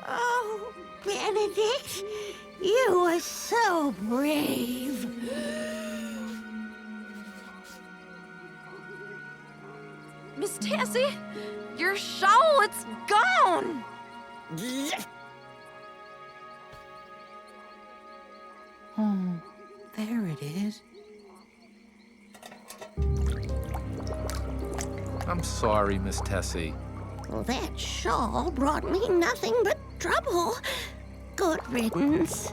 Speaker 2: Oh, Benedict, you were so brave.
Speaker 1: Miss Tessie, your shawl, it's gone.
Speaker 13: Oh, there it is.
Speaker 14: I'm sorry, Miss Tessie.
Speaker 2: Well, that shawl brought me nothing but trouble. Good riddance.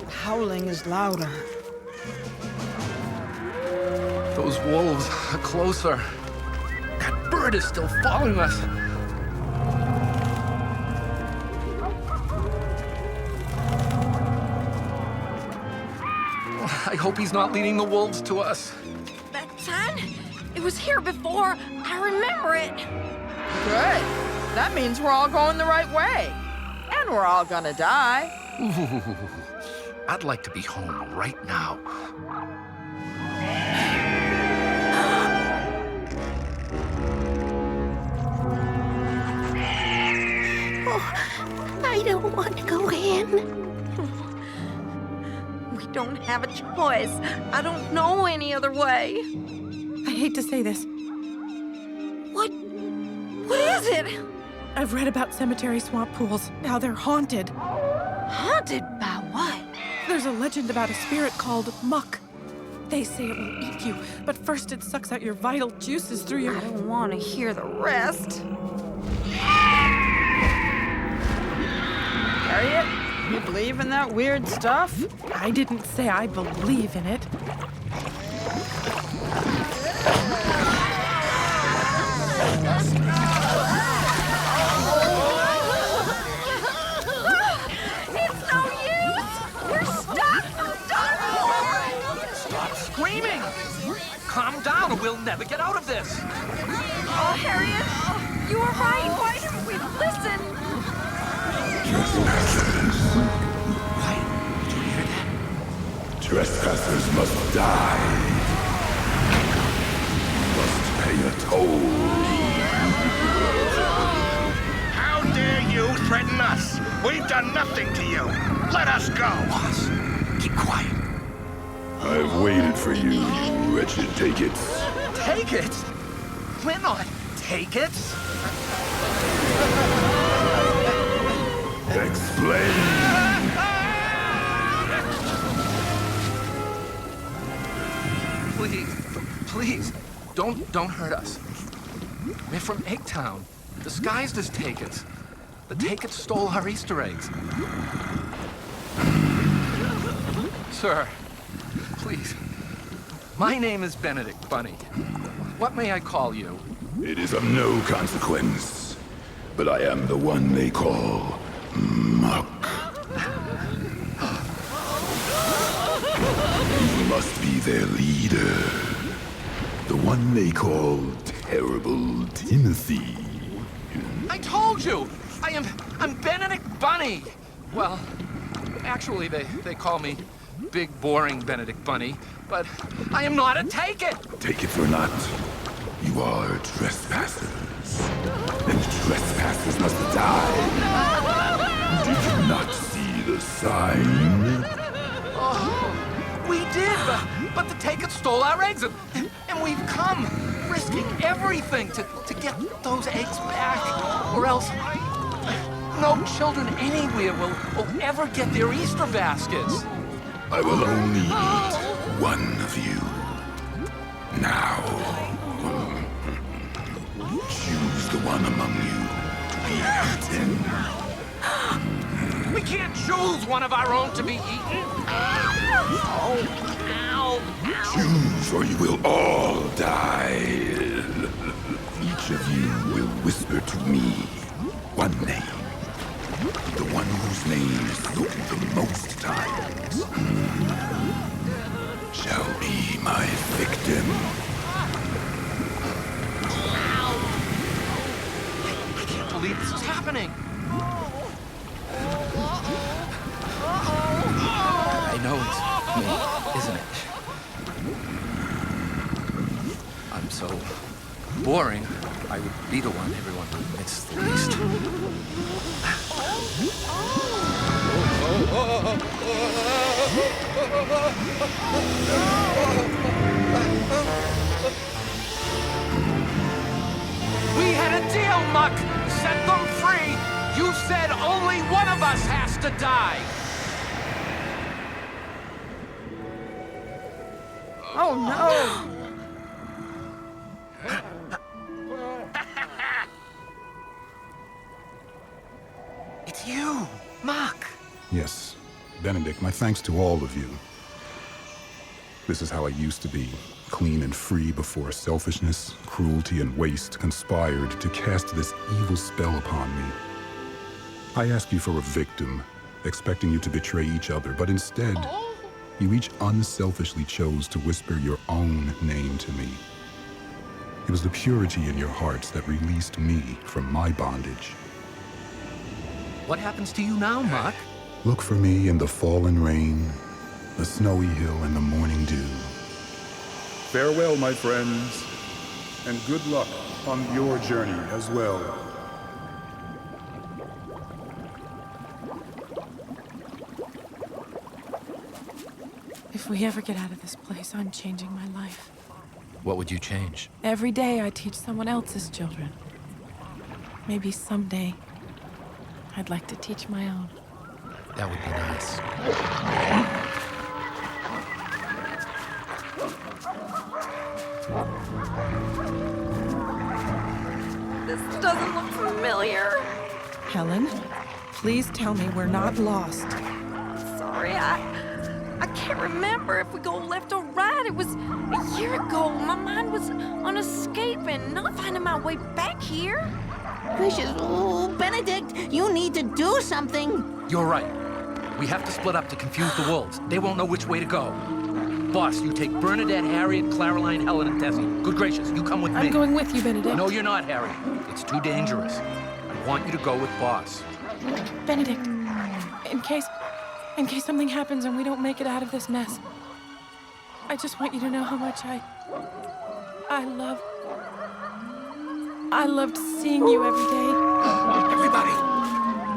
Speaker 5: Howling is louder.
Speaker 14: Those wolves are closer. That bird is still following us. I hope he's not leading the wolves to us.
Speaker 1: That sign, it was here before. I remember it.
Speaker 19: Good. That means we're all going the right way. And we're all gonna die.
Speaker 14: Ooh, I'd like to be home right now.
Speaker 2: Oh, I don't want to go in.
Speaker 1: We don't have a choice. I don't know any other way.
Speaker 13: I hate to say this.
Speaker 1: What is it?
Speaker 13: I've read about cemetery swamp pools, how they're haunted.
Speaker 1: Haunted by what?
Speaker 13: There's a legend about a spirit called Muck. They say it will eat you, but first it sucks out your vital juices through your...
Speaker 1: I don't want to hear the rest.
Speaker 19: Harriet, you believe in that weird stuff?
Speaker 13: I didn't say I believe in it.
Speaker 1: It's no use! We're stuck!
Speaker 14: Stop screaming! Calm down or we'll never get out of this.
Speaker 1: Oh, Harriet, you were right. Why didn't we listen?
Speaker 9: Quiet. Did you hear that? Trespassers must die. Must pay a toll.
Speaker 4: How dare you threaten us? We've done nothing to you. Let us go.
Speaker 14: Boss, keep quiet.
Speaker 9: I've waited for you, you wretched take-its.
Speaker 14: Take-its? We're not take-its.
Speaker 9: Explain.
Speaker 14: Please, don't hurt us. We're from Eggtown, disguised as take-its. The take-its stole our Easter eggs. Sir, please. My name is Benedict Bunny. What may I call you?
Speaker 9: It is of no consequence, but I am the one they call Muck. You must be their leader. The one they call Terrible Timothy.
Speaker 14: I told you! I'm Benedict Bunny! Well, actually, they call me Big Boring Benedict Bunny, but I am not a take-it!
Speaker 9: Take it or not, you are trespassers. And trespassers must die. Did you not see the sign?
Speaker 14: Oh, we did, but the take-it stole our eggs, and we've come, risking everything to get those eggs back, or else no children anywhere will ever get their Easter baskets.
Speaker 9: I will only eat one of you. Now, choose the one among you to be eaten.
Speaker 14: We can't choose one of our own to be eaten. Oh, ow.
Speaker 9: Choose or you will all die. Each of you will whisper to me one name. The one whose name is spoken the most times shall be my victim.
Speaker 14: I can't believe this is happening. I know it's me, isn't it? I'm so boring. I would be the one everyone admits the least. We had a deal, Muck! Set them free! You said only one of us has to die!
Speaker 1: Oh no!
Speaker 14: It's you, Muck!
Speaker 9: Yes, Benedict, my thanks to all of you. This is how I used to be, clean and free before selfishness, cruelty, and waste conspired to cast this evil spell upon me. I asked you for a victim, expecting you to betray each other, but instead, you each unselfishly chose to whisper your own name to me. It was the purity in your hearts that released me from my bondage.
Speaker 14: What happens to you now, Muck?
Speaker 9: Look for me in the fallen rain, the snowy hill, and the morning dew. Farewell, my friends, and good luck on your journey as well.
Speaker 13: If we ever get out of this place, I'm changing my life.
Speaker 14: What would you change?
Speaker 13: Every day I teach someone else's children. Maybe someday I'd like to teach my own.
Speaker 14: That would be nice.
Speaker 1: This doesn't look familiar.
Speaker 13: Helen, please tell me we're not lost.
Speaker 1: Sorry, I can't remember if we go left or right. It was a year ago. My mind was on escaping, not finding my way back here.
Speaker 22: Gracious, oh, Benedict, you need to do something.
Speaker 14: You're right. We have to split up to confuse the wolves. They won't know which way to go. Boss, you take Bernadette, Harriet, Claraline, Helen, and Tessie. Good gracious, you come with me.
Speaker 13: I'm going with you, Benedict.
Speaker 14: No, you're not, Harry. It's too dangerous. I want you to go with Boss.
Speaker 13: Benedict, in case something happens and we don't make it out of this mess, I just want you to know how much I loved seeing you every day.
Speaker 14: Everybody,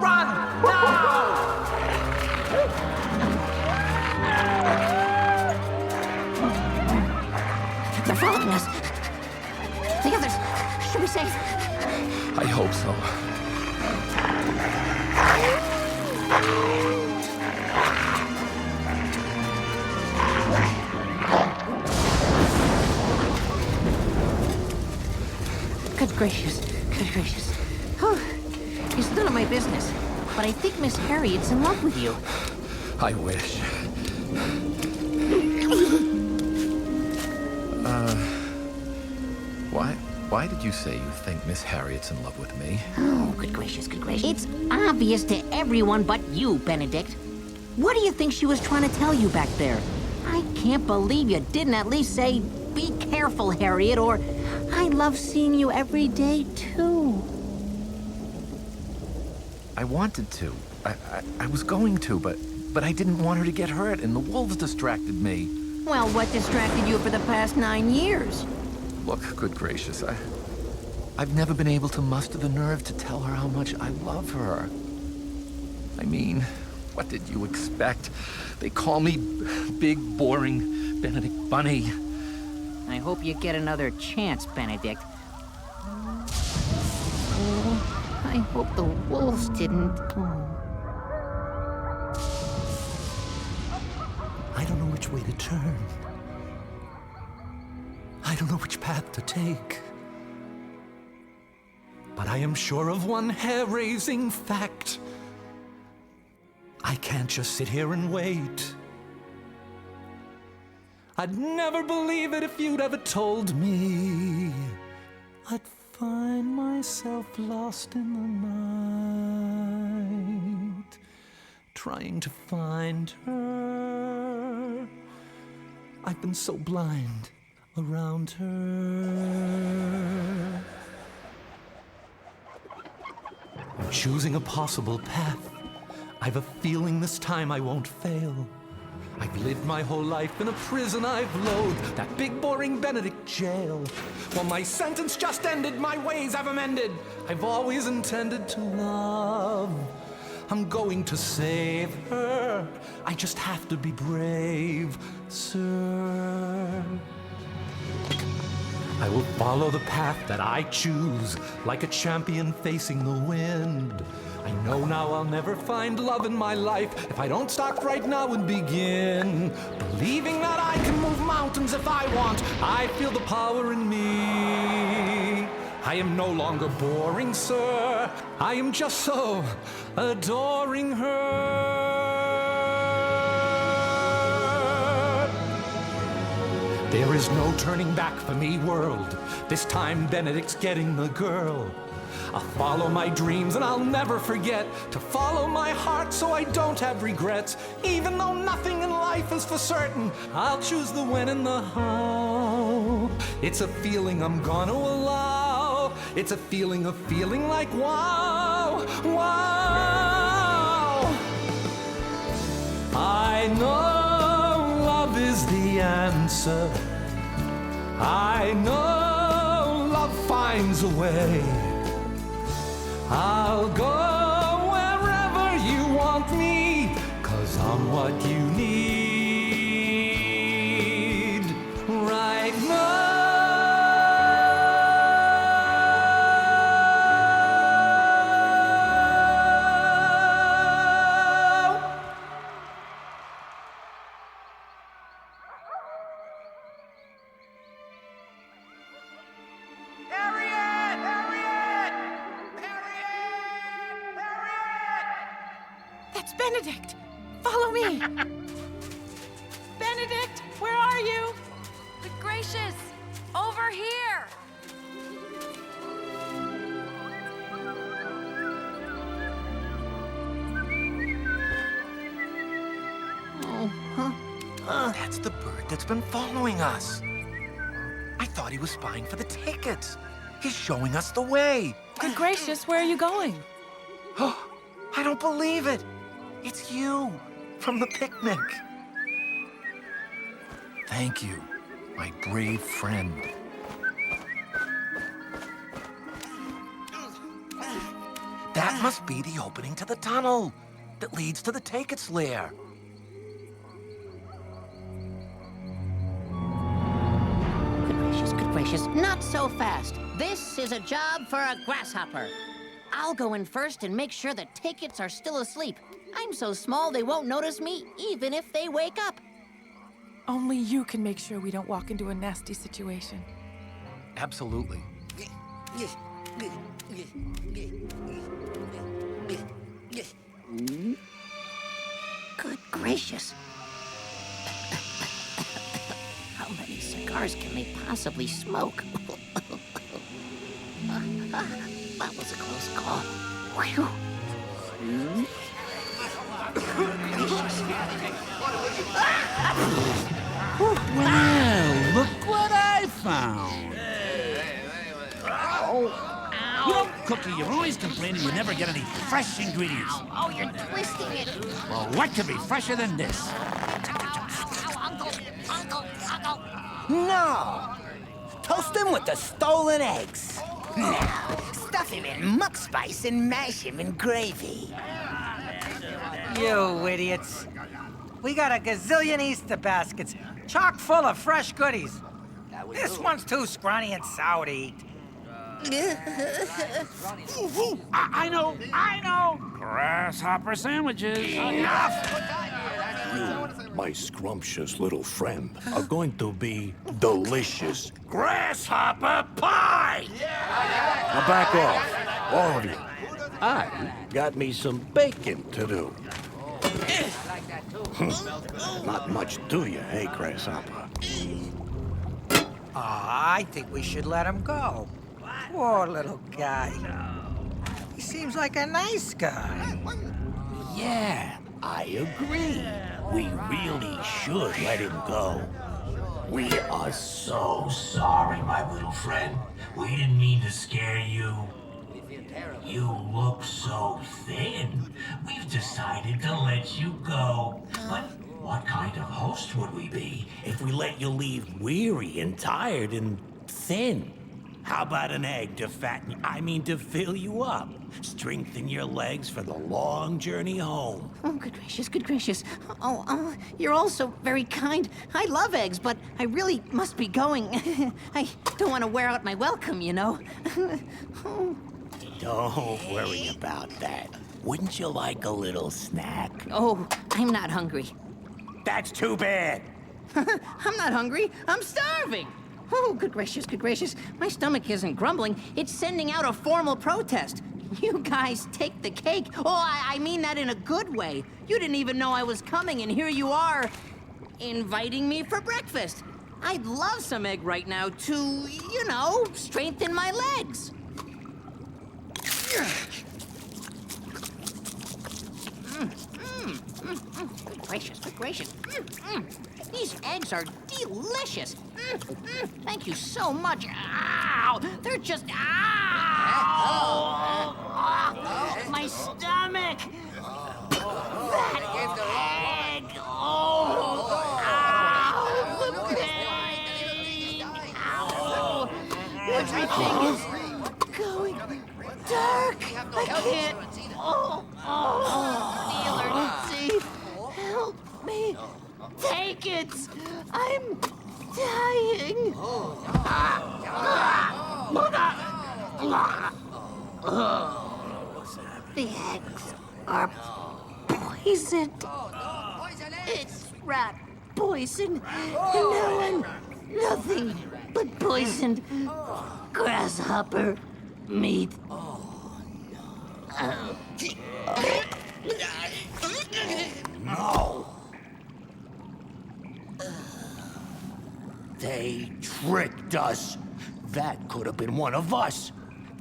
Speaker 14: run now!
Speaker 2: They're following us. The others should be safe.
Speaker 14: I hope so.
Speaker 22: Good gracious, good gracious. Whew. It's none of my business, but I think Miss Harriet's in love with you.
Speaker 14: I wish. Why did you say you think Miss Harriet's in love with me?
Speaker 22: Oh, good gracious, good gracious. It's obvious to everyone but you, Benedict. What do you think she was trying to tell you back there? I can't believe you didn't at least say, Be careful, Harriet, or I love seeing you every day, too.
Speaker 14: I wanted to. I was going to, but I didn't want her to get hurt, and the wolves distracted me.
Speaker 22: Well, what distracted you for the past 9 years?
Speaker 14: Look, good gracious, I've never been able to muster the nerve to tell her how much I love her. I mean, what did you expect? They call me big, boring Benedict Bunny.
Speaker 22: I hope you get another chance, Benedict. Oh, I hope the wolves didn't.
Speaker 10: I don't know which way to turn. I don't know which path to take. But I am sure of one hair-raising fact. I can't just sit here and wait. I'd never believe it if you'd ever told me. I'd find myself lost in the night, trying to find her. I've been so blind around her. I'm choosing a possible path. I've a feeling this time I won't fail. I've lived my whole life in a prison I've loathed, that big boring Benedict jail. Well, my sentence just ended, my ways I've amended. I've always intended to love. I'm going to save her. I just have to be brave, sir. I will follow the path that I choose, like a champion facing the wind. I know now I'll never find love in my life if I don't start right now and begin. Believing that I can move mountains if I want, I feel the power in me. I am no longer boring, sir. I am just so adoring her. There is no turning back for me, world. This time Benedict's getting the girl. I'll follow my dreams and I'll never forget to follow my heart so I don't have regrets. Even though nothing in life is for certain, I'll choose the when and the how. It's a feeling I'm gonna allow. It's a feeling of feeling like wow, wow. I know love is the answer. I know love finds a way. I'll go wherever you want me, 'cause I'm what you need right now.
Speaker 13: That's Benedict! Follow me! Benedict, where are you?
Speaker 1: Good gracious! Over here!
Speaker 14: That's the bird that's been following us. I thought he was spying for the tickets. He's showing us the way.
Speaker 13: Good gracious, where are you going?
Speaker 14: Oh, I don't believe it. It's you from the picnic. Thank you, my brave friend. That must be the opening to the tunnel that leads to the Take-It's lair.
Speaker 22: Good gracious, not so fast. This is a job for a grasshopper. I'll go in first and make sure the Take-It's are still asleep. I'm so small they won't notice me, even if they wake up.
Speaker 13: Only you can make sure we don't walk into a nasty situation.
Speaker 14: Absolutely.
Speaker 22: Good gracious. How many cigars can they possibly smoke? That was a close call. Whew.
Speaker 8: Well, look what I found. Look, Cookie, you're always complaining you never get any fresh ingredients.
Speaker 22: Oh, you're twisting it.
Speaker 8: Well, what could be fresher than this?
Speaker 6: No! Toast them with the stolen eggs. Now, stuff him in muck spice and mash him in gravy.
Speaker 5: You idiots. We got a gazillion Easter baskets, chock full of fresh goodies. This one's too scrawny and sour to eat.
Speaker 8: I know! Grasshopper sandwiches.
Speaker 21: Enough! You, my scrumptious little friend, are going to be delicious grasshopper pie! Now back off, all of you. I got me some baking to do. Not much do you, hey, Grasshopper?
Speaker 5: I think we should let him go. Poor little guy. He seems like a nice guy.
Speaker 21: Yeah, I agree. We really should let him go. We are so sorry, my little friend. We didn't mean to scare you. You look so thin. We've decided to let you go. But what kind of host would we be if we let you leave weary and tired and thin? How about an egg to to fill you up? Strengthen your legs for the long journey home.
Speaker 22: Oh, good gracious. Oh, you're all so very kind. I love eggs, but I really must be going. I don't want to wear out my welcome, you know.
Speaker 21: Don't worry about that. Wouldn't you like a little snack?
Speaker 22: Oh, I'm not hungry.
Speaker 21: That's too bad.
Speaker 22: I'm not hungry. I'm starving. Oh, good gracious. My stomach isn't grumbling. It's sending out a formal protest. You guys take the cake. Oh, I mean that in a good way. You didn't even know I was coming, and here you are, inviting me for breakfast. I'd love some egg right now to, strengthen my legs. Good gracious. These eggs are delicious. Thank you so much. Ow! They're just... Ow! My stomach! That egg! Oh! Ow! The pain! Ow! Everything is going dark. I can't... Emergency! Help me! Take it! I'm dying! The eggs are poisoned. It's rat poison. And now I'm nothing but poisoned grasshopper meat.
Speaker 21: No! They tricked us. That could have been one of us.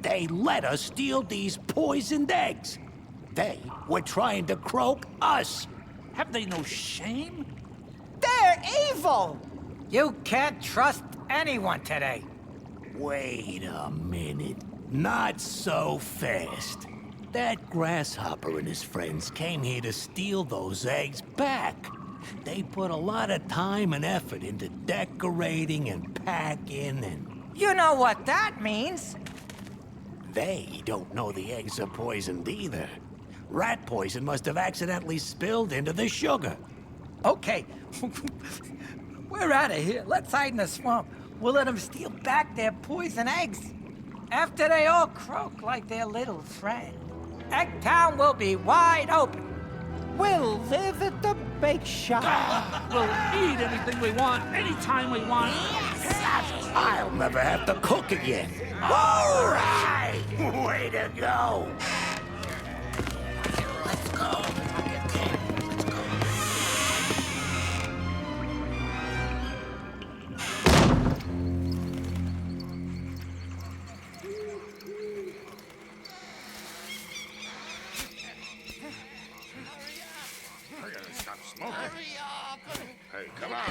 Speaker 21: They let us steal these poisoned eggs. They were trying to croak us.
Speaker 8: Have they no shame?
Speaker 5: They're evil! You can't trust anyone today.
Speaker 21: Wait a minute. Not so fast. That grasshopper and his friends came here to steal those eggs back. They put a lot of time and effort into decorating and packing and...
Speaker 5: You know what that means.
Speaker 21: They don't know the eggs are poisoned either. Rat poison must have accidentally spilled into the sugar.
Speaker 5: Okay. We're out of here. Let's hide in the swamp. We'll let them steal back their poison eggs. After they all croak like their little friend, Eggtown will be wide open. We'll live at the bake shop.
Speaker 8: We'll eat anything we want, anytime we want.
Speaker 21: Yes! I'll never have to cook again. All right! Way to go! Let's go.
Speaker 4: Hey, come on.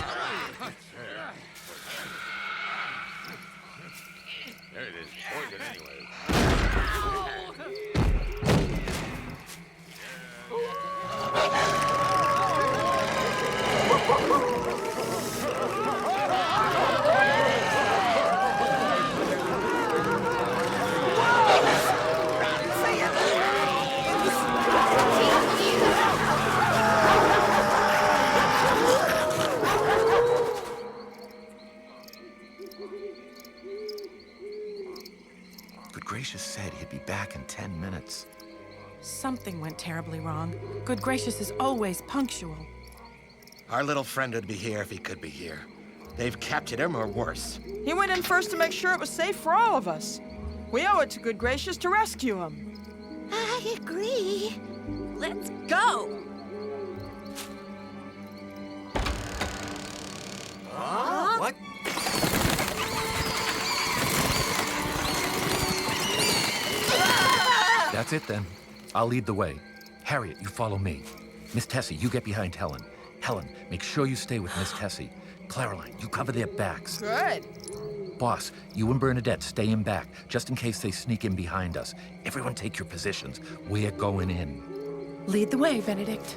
Speaker 4: There it is. Poison anyway.
Speaker 14: Good Gracious said he'd be back in 10 minutes.
Speaker 13: Something went terribly wrong. Good Gracious is always punctual.
Speaker 4: Our little friend would be here if he could be here. They've captured him or worse.
Speaker 15: He went in first to make sure it was safe for all of us. We owe it to Good Gracious to rescue him.
Speaker 2: I agree.
Speaker 1: Let's go!
Speaker 14: What? That's it then. I'll lead the way. Harriet, you follow me. Miss Tessie, you get behind Helen. Helen, make sure you stay with Miss Tessie. Caroline, you cover their backs.
Speaker 15: Good.
Speaker 14: Boss, you and Bernadette stay in back, just in case they sneak in behind us. Everyone take your positions. We're going in.
Speaker 13: Lead the way, Benedict.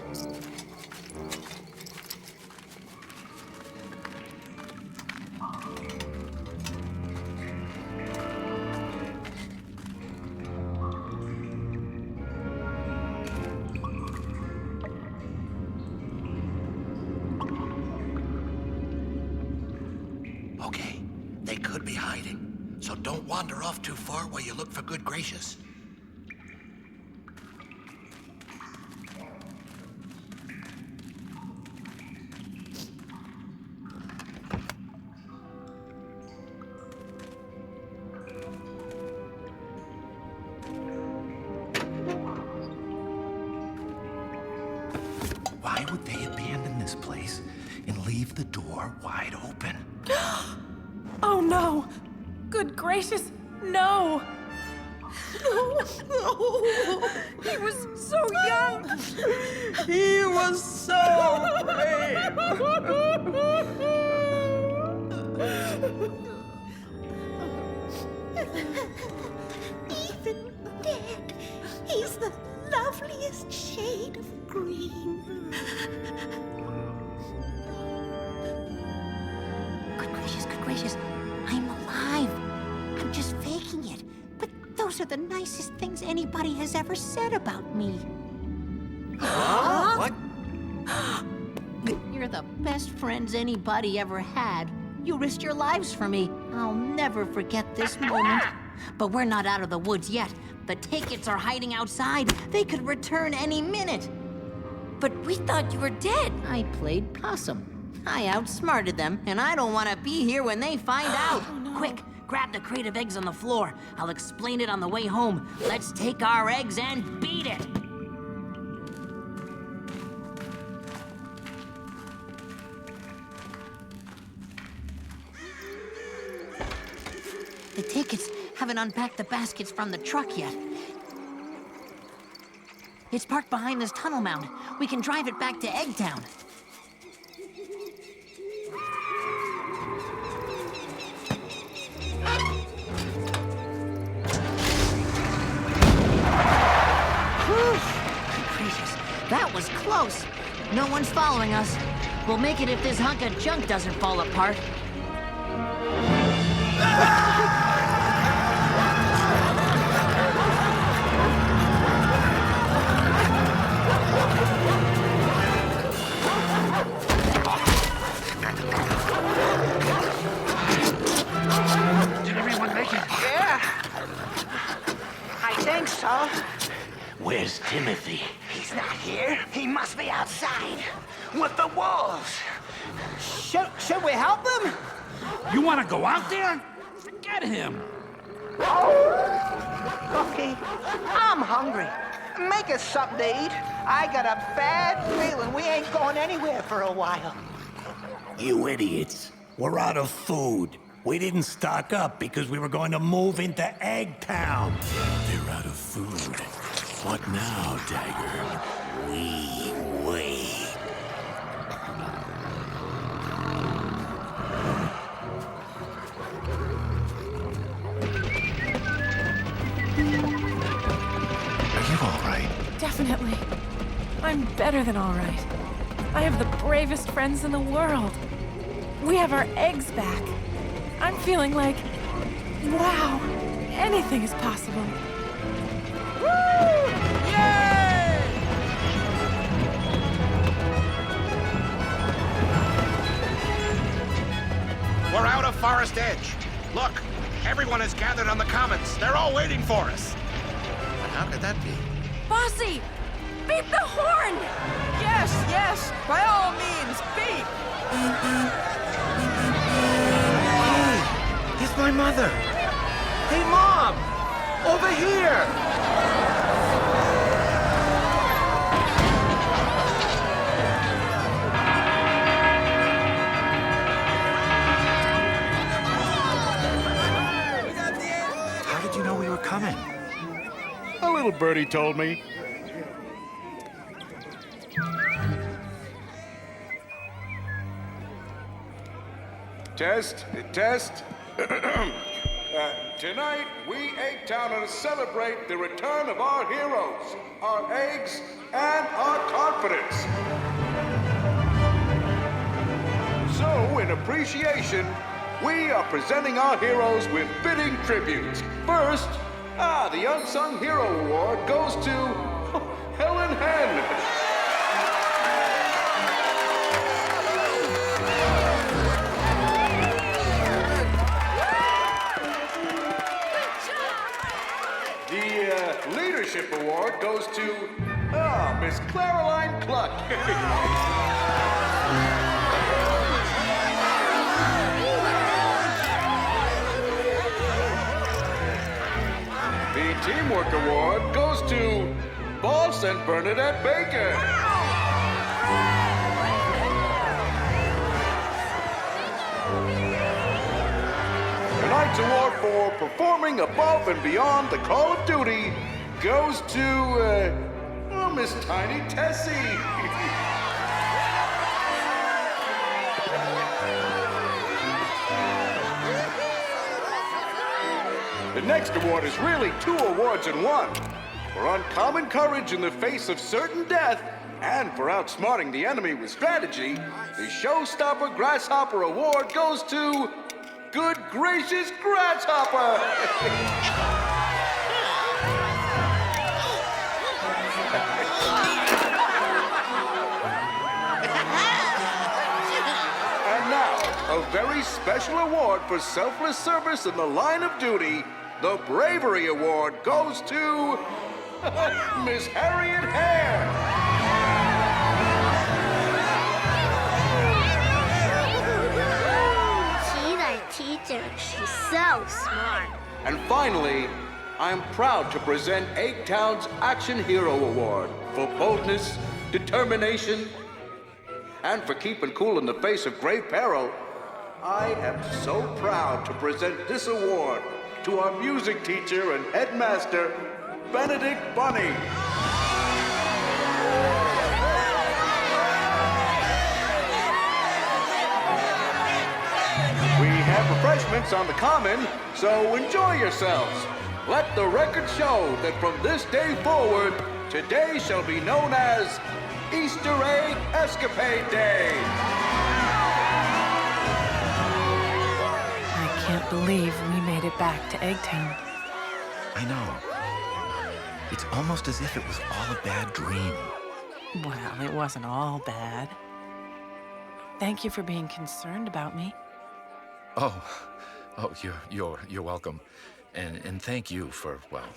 Speaker 21: Okay, they could be hiding, so don't wander off too far while you look for Good Gracious.
Speaker 14: Why would they abandon this place and leave the door wide open?
Speaker 13: Oh no! Good Gracious, no!
Speaker 1: No! He was so young!
Speaker 15: He was so brave!
Speaker 2: Even dead, he's the loveliest shade of green.
Speaker 22: Good gracious, I'm alive. I'm just faking it. But those are the nicest things anybody has ever said about me.
Speaker 21: What?
Speaker 22: You're the best friends anybody ever had. You risked your lives for me. I'll never forget this moment. But we're not out of the woods yet. The Take-Its are hiding outside. They could return any minute.
Speaker 1: But we thought you were dead.
Speaker 22: I played possum. I outsmarted them, and I don't want to be here when they find out.
Speaker 13: Oh, no.
Speaker 22: Quick, grab the crate of eggs on the floor. I'll explain it on the way home. Let's take our eggs and beat it. The Take-Its haven't unpacked the baskets from the truck yet. It's parked behind this tunnel mound. We can drive it back to Eggtown. Gracious, that was close. No one's following us. We'll make it if this hunk of junk doesn't fall apart.
Speaker 21: Did everyone make it?
Speaker 23: Yeah. I think so.
Speaker 21: Where's Timothy?
Speaker 6: He's not here. He must be outside with the wolves.
Speaker 23: Should we help him?
Speaker 8: You want to go out there? Forget him.
Speaker 23: Okay, I'm hungry. Make us something to eat. I got a bad feeling we ain't going anywhere for a while.
Speaker 21: You idiots. We're out of food. We didn't stock up because we were going to move into Eggtown. They're out of food. What now, Dagger? We wait.
Speaker 13: Definitely. I'm better than all right. I have the bravest friends in the world. We have our eggs back. I'm feeling like, wow, anything is possible.
Speaker 19: Woo! Yay!
Speaker 4: We're out of Forest Edge. Look, everyone is gathered on the commons. They're all waiting for us. But how could that be?
Speaker 1: Bossy, beat the horn!
Speaker 15: Yes, yes, by all means, beat!
Speaker 14: Hey, it's my mother. Hey, Mom! Over here! How did you know we were coming?
Speaker 11: A little birdie told me. Test. Tonight, we Eggtown are to celebrate the return of our heroes, our eggs, and our confidence. So, in appreciation, we are presenting our heroes with fitting tributes. First, the Unsung Hero Award goes to Helen Hen. The Leadership Award goes to Miss Caroline Cluck. The Teamwork Award goes to Boss and Bernadette Baker. Tonight's award for performing above and beyond the call of duty goes to Miss Tiny Tessie. The next award is really 2 awards in one. For uncommon courage in the face of certain death, and for outsmarting the enemy with strategy, the Showstopper Grasshopper Award goes to Good Gracious Grasshopper! And now, a very special award for selfless service in the line of duty. The Bravery Award goes to Miss Harriet Hare.
Speaker 2: She's our teacher. She's so smart.
Speaker 11: And finally, I'm proud to present Eggtown's Action Hero Award for boldness, determination, and for keeping cool in the face of great peril. I am so proud to present this award to our music teacher and headmaster, Benedict Bunny. We have refreshments on the common, so enjoy yourselves. Let the record show that from this day forward, today shall be known as Easter Egg Escapade Day.
Speaker 13: I can't believe we made it back to Eggtown.
Speaker 14: I know. It's almost as if it was all a bad dream.
Speaker 13: Well, it wasn't all bad. Thank you for being concerned about me.
Speaker 14: Oh, you're welcome. And thank you for, well,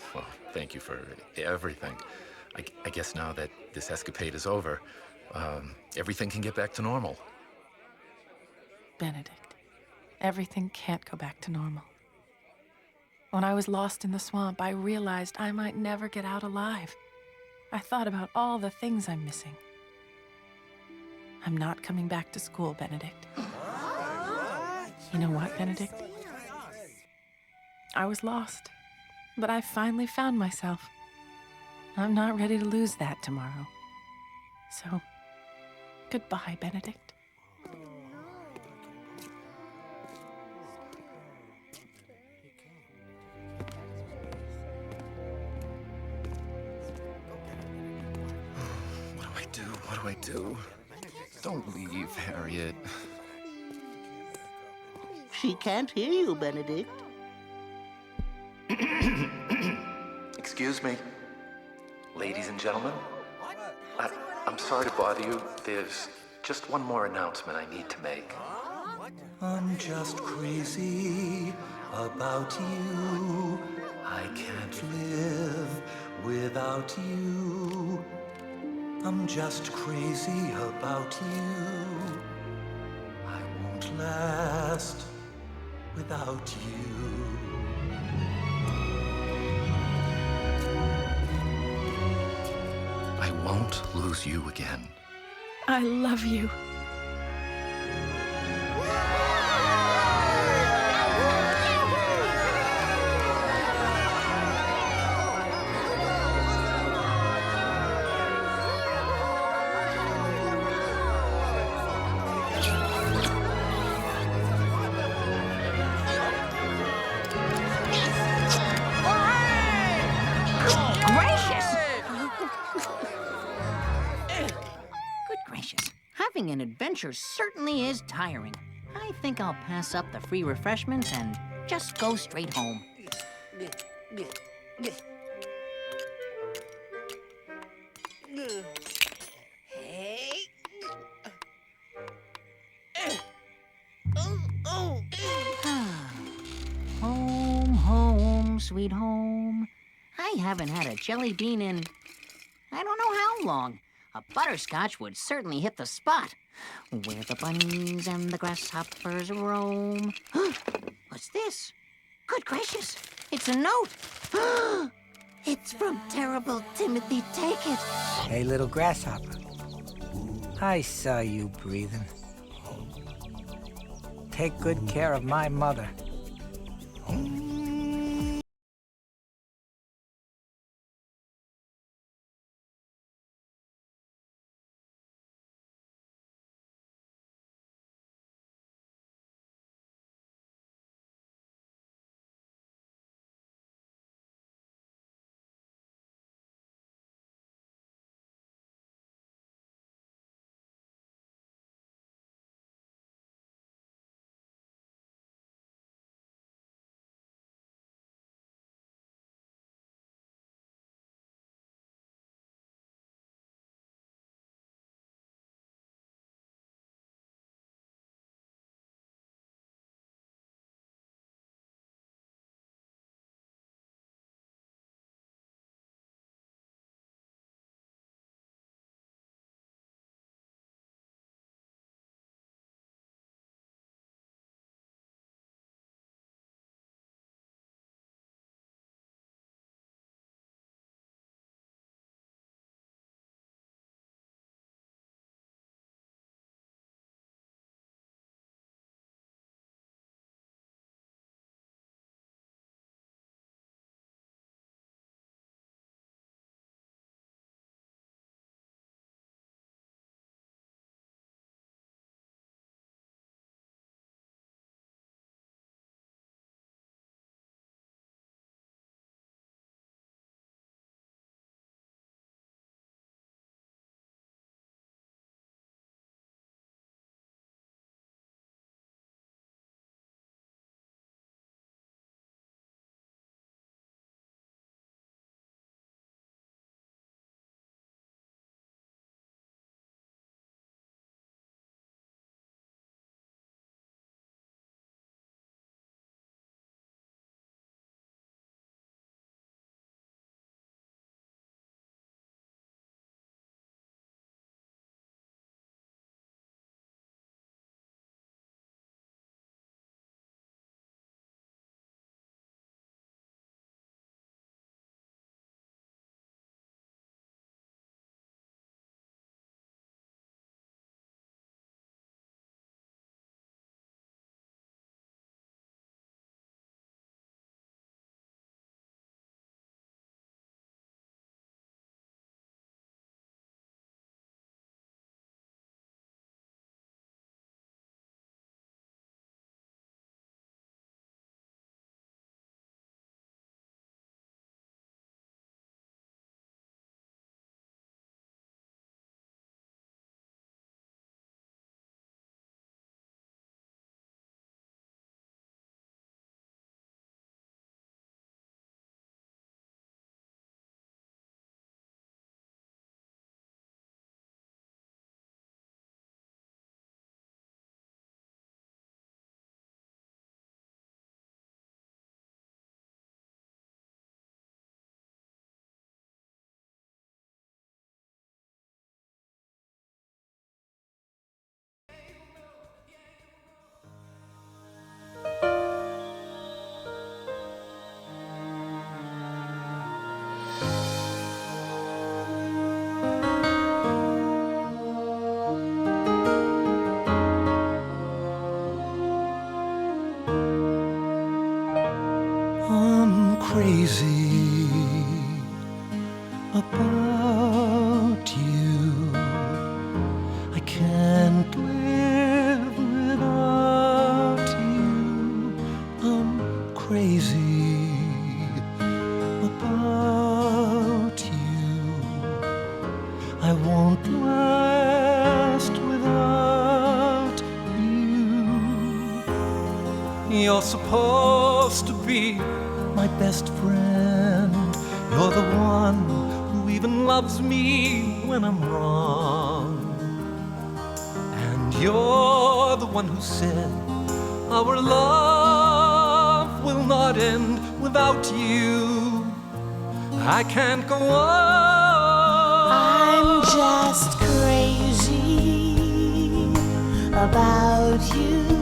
Speaker 14: thank you for everything. I guess now that this escapade is over, everything can get back to normal.
Speaker 13: Benedict, everything can't go back to normal. When I was lost in the swamp, I realized I might never get out alive. I thought about all the things I'm missing. I'm not coming back to school, Benedict. You know what, Benedict? I was lost, but I finally found myself. I'm not ready to lose that tomorrow. So, goodbye, Benedict.
Speaker 14: do I do? Don't leave, Harriet.
Speaker 23: She can't hear you, Benedict.
Speaker 14: Excuse me, ladies and gentlemen. I'm sorry to bother you. There's just one more announcement I need to make.
Speaker 10: I'm just crazy about you. I can't live without you. I'm just crazy about you. I won't last without you.
Speaker 14: I won't lose you again.
Speaker 12: I love you.
Speaker 22: Good gracious. Having an adventure certainly is tiring. I think I'll pass up the free refreshments and just go straight home. Home, home, sweet home. I haven't had a jelly bean in I don't know how long. A butterscotch would certainly hit the spot. Where the bunnies and the grasshoppers roam. What's this? Good gracious, it's a note. It's from Terrible Timothy Take-It.
Speaker 5: Hey, little grasshopper. I saw you breathing. Take good care of my mother.
Speaker 10: won't last without you. You're supposed to be my best friend. You're the one who even loves me when I'm wrong. And you're the one who said our love will not end without you. I can't go on.
Speaker 2: I'm just crazy about you.